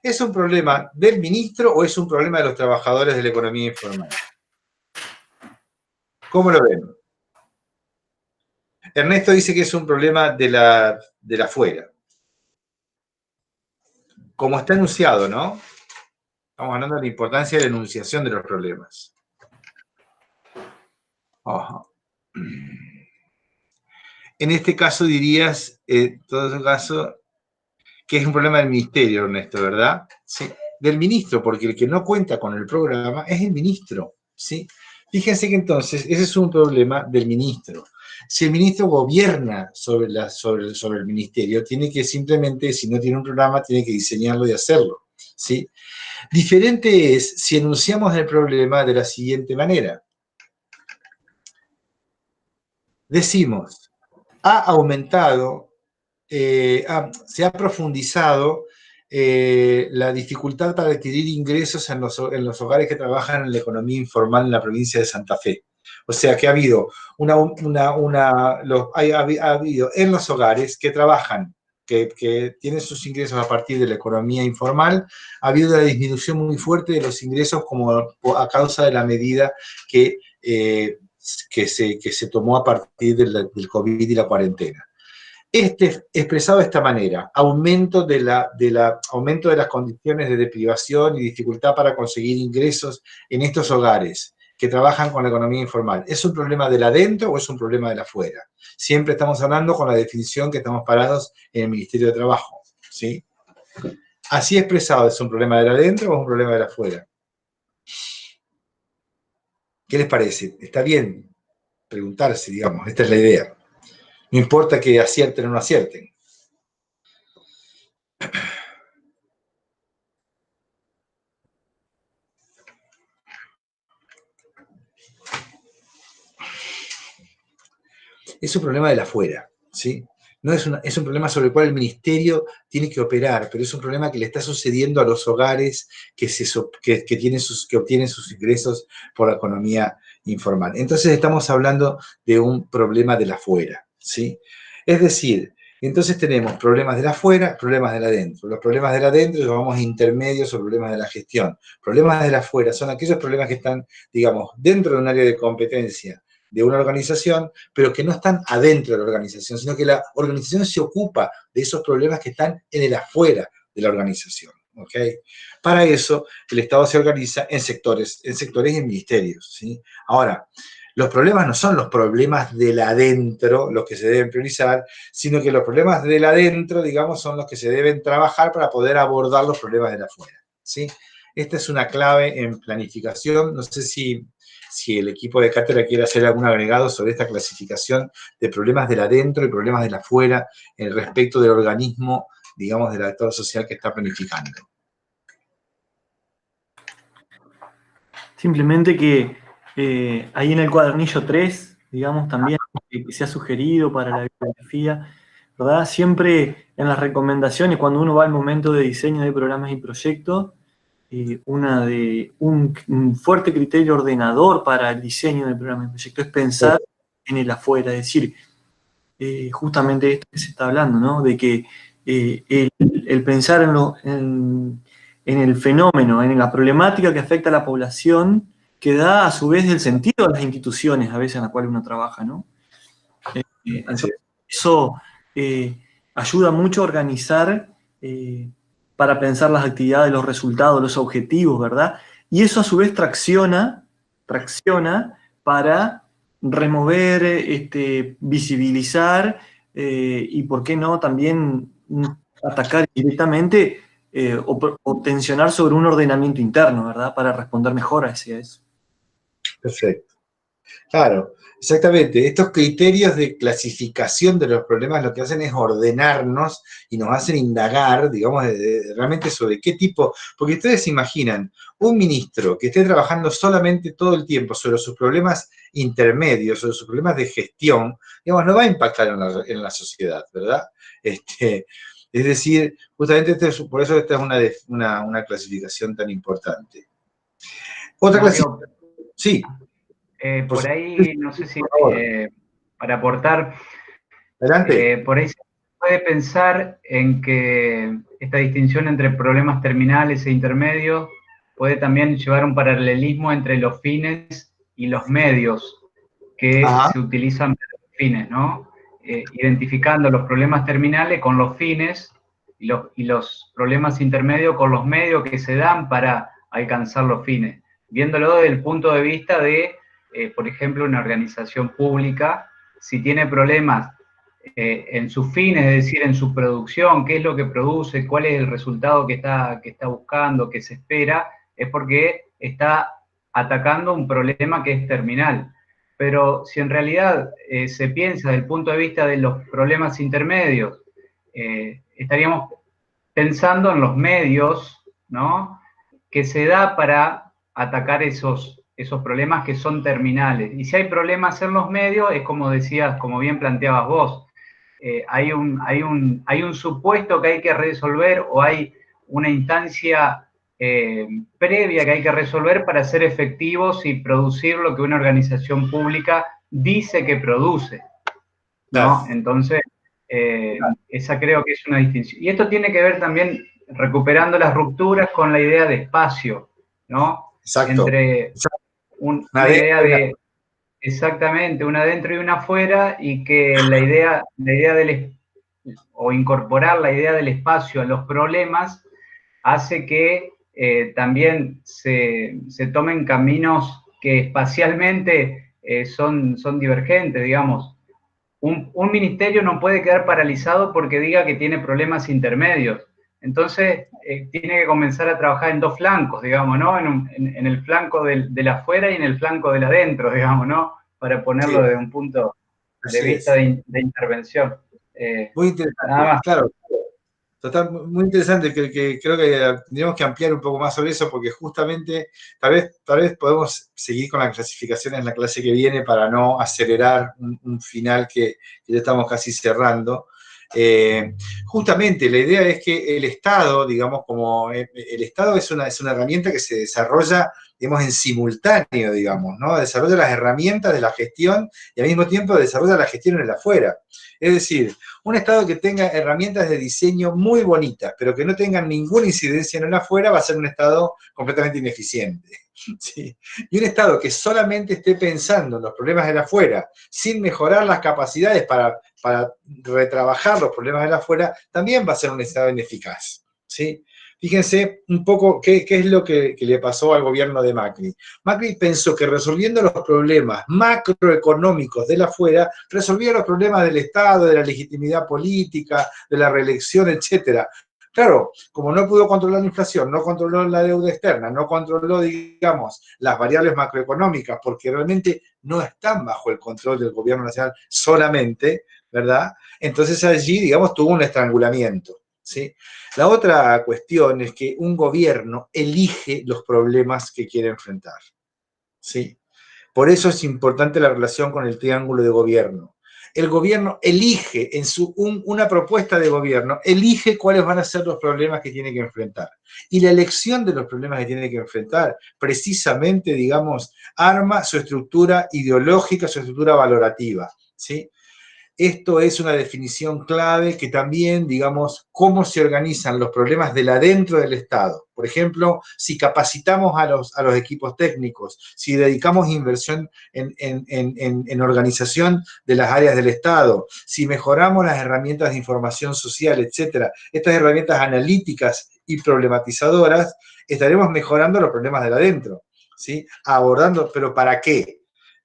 ¿Es un problema del ministro o es un problema de los trabajadores de la economía informal? ¿Cómo lo ven? Ernesto dice que es un problema de la afuera. Como está enunciado, ¿no? Estamos hablando de la importancia de la enunciación de los problemas. Ajá. En este caso dirías, en todo caso, que es un problema del ministerio, Ernesto, ¿verdad? Sí, del ministro, porque el que no cuenta con el programa es el ministro, ¿sí? Fíjense que entonces ese es un problema del ministro. Si el ministro gobierna sobre el ministerio, tiene que simplemente, si no tiene un programa, tiene que diseñarlo y hacerlo, ¿sí? Diferente es si enunciamos el problema de la siguiente manera. Decimos, ha aumentado, se ha profundizado la dificultad para adquirir ingresos en los hogares que trabajan en la economía informal en la provincia de Santa Fe. O sea que ha habido ha habido en los hogares que trabajan, que tienen sus ingresos a partir de la economía informal, ha habido una disminución muy fuerte de los ingresos como a causa de la medida que se tomó a partir del COVID y la cuarentena. Expresado de esta manera, aumento de las condiciones de deprivación y dificultad para conseguir ingresos en estos hogares que trabajan con la economía informal, ¿es un problema del adentro o es un problema del afuera? Siempre estamos hablando con la definición que estamos parados en el Ministerio de Trabajo, ¿sí? Así expresado, ¿es un problema del adentro o es un problema del afuera? ¿Qué les parece? Está bien preguntarse, digamos, esta es la idea. No importa que acierten o no acierten. Es un problema del afuera, ¿sí? No es un problema sobre el cual el ministerio tiene que operar, pero es un problema que le está sucediendo a los hogares que obtienen sus ingresos por la economía informal. Entonces estamos hablando de un problema del afuera, ¿sí? Es decir, entonces tenemos problemas del afuera, problemas del adentro. Los problemas del adentro los llamamos intermedios o problemas de la gestión. Problemas del afuera son aquellos problemas que están, digamos, dentro de un área de competencia de una organización, pero que no están adentro de la organización, sino que la organización se ocupa de esos problemas que están en el afuera de la organización, ¿ok? Para eso, el Estado se organiza en sectores y en ministerios, ¿sí? Ahora, los problemas no son los problemas del adentro los que se deben priorizar, sino que los problemas del adentro, digamos, son los que se deben trabajar para poder abordar los problemas de afuera, ¿sí? Esta es una clave en planificación. No sé si el equipo de cátedra quiere hacer algún agregado sobre esta clasificación de problemas del adentro y problemas del afuera en respecto del organismo, digamos, del actor social que está planificando. Simplemente que ahí en el cuadernillo 3, digamos, también que se ha sugerido para la bibliografía, ¿verdad? Siempre en las recomendaciones, cuando uno va al momento de diseño de programas y proyectos, un fuerte criterio ordenador para el diseño de programas y proyectos es pensar en el afuera, es decir, justamente esto que se está hablando, ¿no? De que el pensar en el fenómeno, en la problemática que afecta a la población, que da a su vez el sentido a las instituciones a veces en las cuales uno trabaja, ¿no? Entonces, eso ayuda mucho a organizar para pensar las actividades, los resultados, los objetivos, ¿verdad? Y eso a su vez tracciona para remover, visibilizar y, ¿por qué no?, también atacar directamente o tensionar sobre un ordenamiento interno, ¿verdad?, para responder mejor hacia eso. Perfecto. Claro, exactamente. Estos criterios de clasificación de los problemas lo que hacen es ordenarnos y nos hacen indagar, digamos, realmente sobre qué tipo, porque ustedes se imaginan un ministro que esté trabajando solamente todo el tiempo sobre sus problemas intermedios, sobre sus problemas de gestión, digamos, no va a impactar en la sociedad, ¿verdad? Es decir, justamente por eso esta es una clasificación tan importante. Otra clasificación. Sí. Por ahí, no sé si para aportar, adelante. por ahí se puede pensar en que esta distinción entre problemas terminales e intermedios puede también llevar un paralelismo entre los fines y los medios que se utilizan para los fines, ¿no? Identificando los problemas terminales con los fines y los problemas intermedios con los medios que se dan para alcanzar los fines, viéndolo desde el punto de vista de por ejemplo, una organización pública, si tiene problemas en sus fines, es decir, en su producción, qué es lo que produce, cuál es el resultado que está buscando, que se espera, es porque está atacando un problema que es terminal. Pero si en realidad se piensa desde el punto de vista de los problemas intermedios, estaríamos pensando en los medios, ¿no?, que se da para atacar esos problemas que son terminales. Y si hay problemas en los medios, es como decías, como bien planteabas vos, hay un supuesto que hay que resolver o hay una instancia previa que hay que resolver para ser efectivos y producir lo que una organización pública dice que produce, ¿no? Entonces, esa creo que es una distinción. Y esto tiene que ver también, recuperando las rupturas, con la idea de espacio, ¿no? Exacto. Entre una idea de, exactamente, una adentro y una afuera, y que la idea o incorporar la idea del espacio a los problemas hace que también se tomen caminos que espacialmente son divergentes, digamos. Un ministerio no puede quedar paralizado porque diga que tiene problemas intermedios. Entonces, tiene que comenzar a trabajar en dos flancos, digamos, ¿no? En el flanco del afuera y en el flanco del adentro, digamos, ¿no? Para ponerlo desde un punto de vista de intervención. Muy interesante, nada más. Claro. Total, muy interesante, que creo que tendríamos que ampliar un poco más sobre eso, porque justamente tal vez podemos seguir con las clasificaciones en la clase que viene para no acelerar un final que ya estamos casi cerrando. Justamente la idea es que el Estado, digamos, como el Estado es una herramienta que se desarrolla, digamos, en simultáneo, digamos, ¿no? Desarrolla las herramientas de la gestión y al mismo tiempo desarrolla la gestión en el afuera. Es decir, un Estado que tenga herramientas de diseño muy bonitas, pero que no tengan ninguna incidencia en el afuera, va a ser un Estado completamente ineficiente. ¿Sí? Y un Estado que solamente esté pensando en los problemas del afuera, sin mejorar las capacidades para retrabajar los problemas del afuera, también va a ser un Estado ineficaz. ¿Sí? Fíjense un poco qué es lo que le pasó al gobierno de Macri. Macri pensó que resolviendo los problemas macroeconómicos de la afuera, resolvía los problemas del Estado, de la legitimidad política, de la reelección, etc. Claro, como no pudo controlar la inflación, no controló la deuda externa, no controló, digamos, las variables macroeconómicas, porque realmente no están bajo el control del gobierno nacional solamente, ¿verdad? Entonces allí, digamos, tuvo un estrangulamiento, ¿sí? La otra cuestión es que un gobierno elige los problemas que quiere enfrentar, ¿sí? Por eso es importante la relación con el triángulo de gobierno. El gobierno elige, en una propuesta de gobierno, elige cuáles van a ser los problemas que tiene que enfrentar. Y la elección de los problemas que tiene que enfrentar, precisamente, digamos, arma su estructura ideológica, su estructura valorativa, ¿sí? Esto es una definición clave que también, digamos, cómo se organizan los problemas del adentro del Estado. Por ejemplo, si capacitamos a los equipos técnicos, si dedicamos inversión en organización de las áreas del Estado, si mejoramos las herramientas de información social, etcétera, estas herramientas analíticas y problematizadoras, estaremos mejorando los problemas del adentro, ¿sí? Abordando, ¿pero para qué?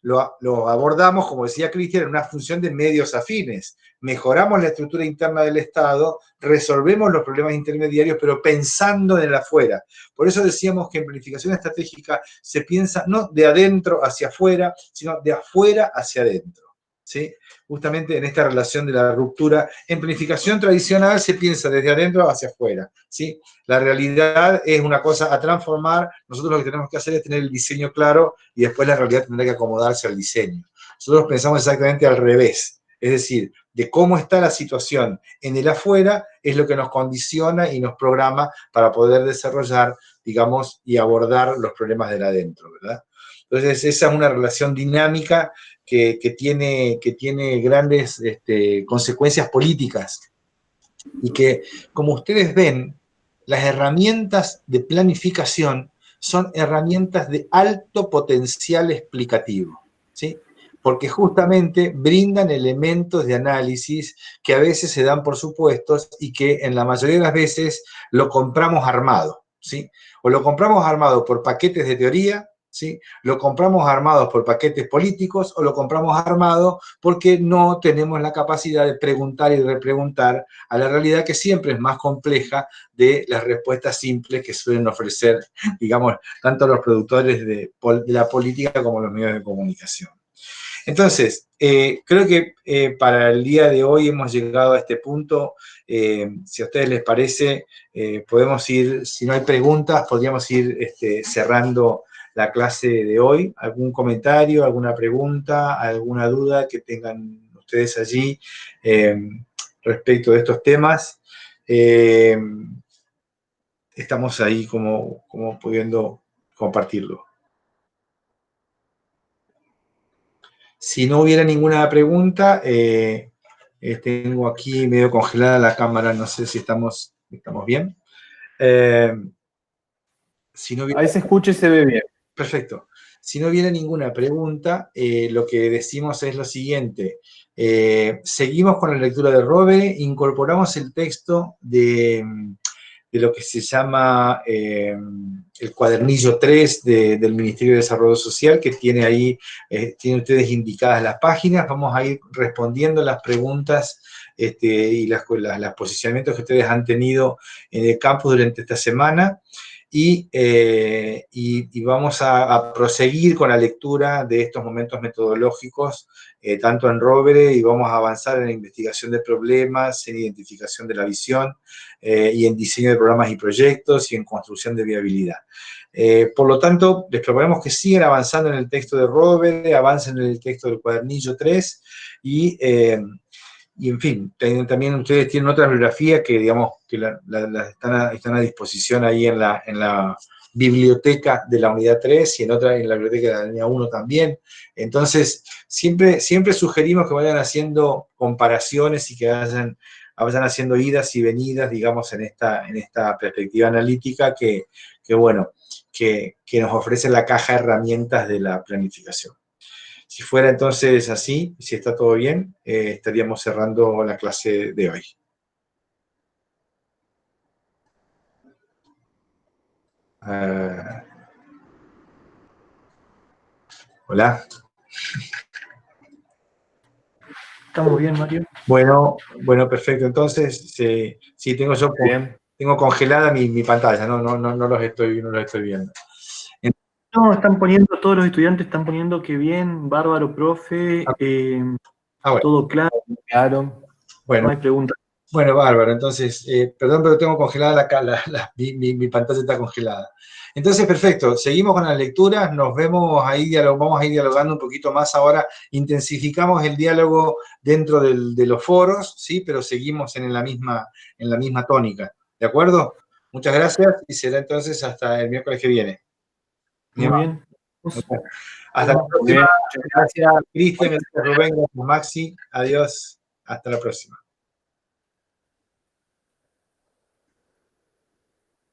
Lo abordamos, como decía Cristian, en una función de medios afines. Mejoramos la estructura interna del Estado, resolvemos los problemas intermediarios, pero pensando en el afuera. Por eso decíamos que en planificación estratégica se piensa no de adentro hacia afuera, sino de afuera hacia adentro, ¿sí? Justamente en esta relación de la ruptura. En planificación tradicional se piensa desde adentro hacia afuera, ¿sí? La realidad es una cosa a transformar. Nosotros lo que tenemos que hacer es tener el diseño claro y después la realidad tendrá que acomodarse al diseño. Nosotros pensamos exactamente al revés. Es decir, de cómo está la situación en el afuera es lo que nos condiciona y nos programa para poder desarrollar, digamos, y abordar los problemas del adentro, ¿verdad? Entonces, esa es una relación dinámica que tiene grandes consecuencias políticas y que, como ustedes ven, las herramientas de planificación son herramientas de alto potencial explicativo, ¿sí? Porque justamente brindan elementos de análisis que a veces se dan por supuestos y que en la mayoría de las veces lo compramos armado, ¿sí? O lo compramos armado por paquetes de teoría, ¿sí? Lo compramos armados por paquetes políticos o lo compramos armado porque no tenemos la capacidad de preguntar y repreguntar a la realidad que siempre es más compleja de las respuestas simples que suelen ofrecer, digamos, tanto los productores de la política como los medios de comunicación. Entonces, creo que para el día de hoy hemos llegado a este punto. Si a ustedes les parece, podemos ir, si no hay preguntas, podríamos ir cerrando la clase de hoy. ¿Algún comentario, alguna pregunta, alguna duda que tengan ustedes allí respecto de estos temas? Estamos ahí como pudiendo compartirlo. Si no hubiera ninguna pregunta, tengo aquí medio congelada la cámara, no sé si estamos bien. Si no hubiera... Ahí se escucha y se ve bien. Perfecto. Si no hubiera ninguna pregunta, lo que decimos es lo siguiente. Seguimos con la lectura de Rovere, incorporamos el texto de lo que se llama el cuadernillo 3 del Ministerio de Desarrollo Social, que tiene ahí, tienen ustedes indicadas las páginas. Vamos a ir respondiendo las preguntas y los posicionamientos que ustedes han tenido en el campus durante esta semana. Y vamos a proseguir con la lectura de estos momentos metodológicos, tanto en Rovere, y vamos a avanzar en la investigación de problemas, en identificación de la visión, y en diseño de programas y proyectos, y en construcción de viabilidad. Por lo tanto, les proponemos que sigan avanzando en el texto de Rovere, avancen en el texto del cuadernillo 3, y en fin, también ustedes tienen otra bibliografía que, digamos, que están a disposición ahí en la biblioteca de la unidad 3 y en la biblioteca de la unidad 1 también. Entonces, siempre sugerimos que vayan haciendo comparaciones y que vayan haciendo idas y venidas, digamos, en esta perspectiva analítica que nos ofrece la caja de herramientas de la planificación. Si fuera entonces así, si está todo bien, estaríamos cerrando la clase de hoy. Hola. ¿Estamos bien, Mario? Bueno, perfecto. Entonces, sí, tengo congelada mi pantalla, no los estoy viendo. No, todos los estudiantes están poniendo que bien, bárbaro, profe, Bueno. todo claro, Bueno, no hay preguntas. Bueno, bárbaro. Entonces, perdón, pero tengo congelada mi pantalla está congelada. Entonces, perfecto. Seguimos con las lecturas. Nos vemos ahí, vamos a ir dialogando un poquito más ahora. Intensificamos el diálogo dentro de los foros, ¿sí? Pero seguimos en la misma tónica. ¿De acuerdo? Muchas gracias y será entonces hasta el miércoles que viene. Muy bien. Hasta la próxima. Gracias, Cristian, gracias, Rubén, gracias, Maxi. Adiós. Hasta la próxima.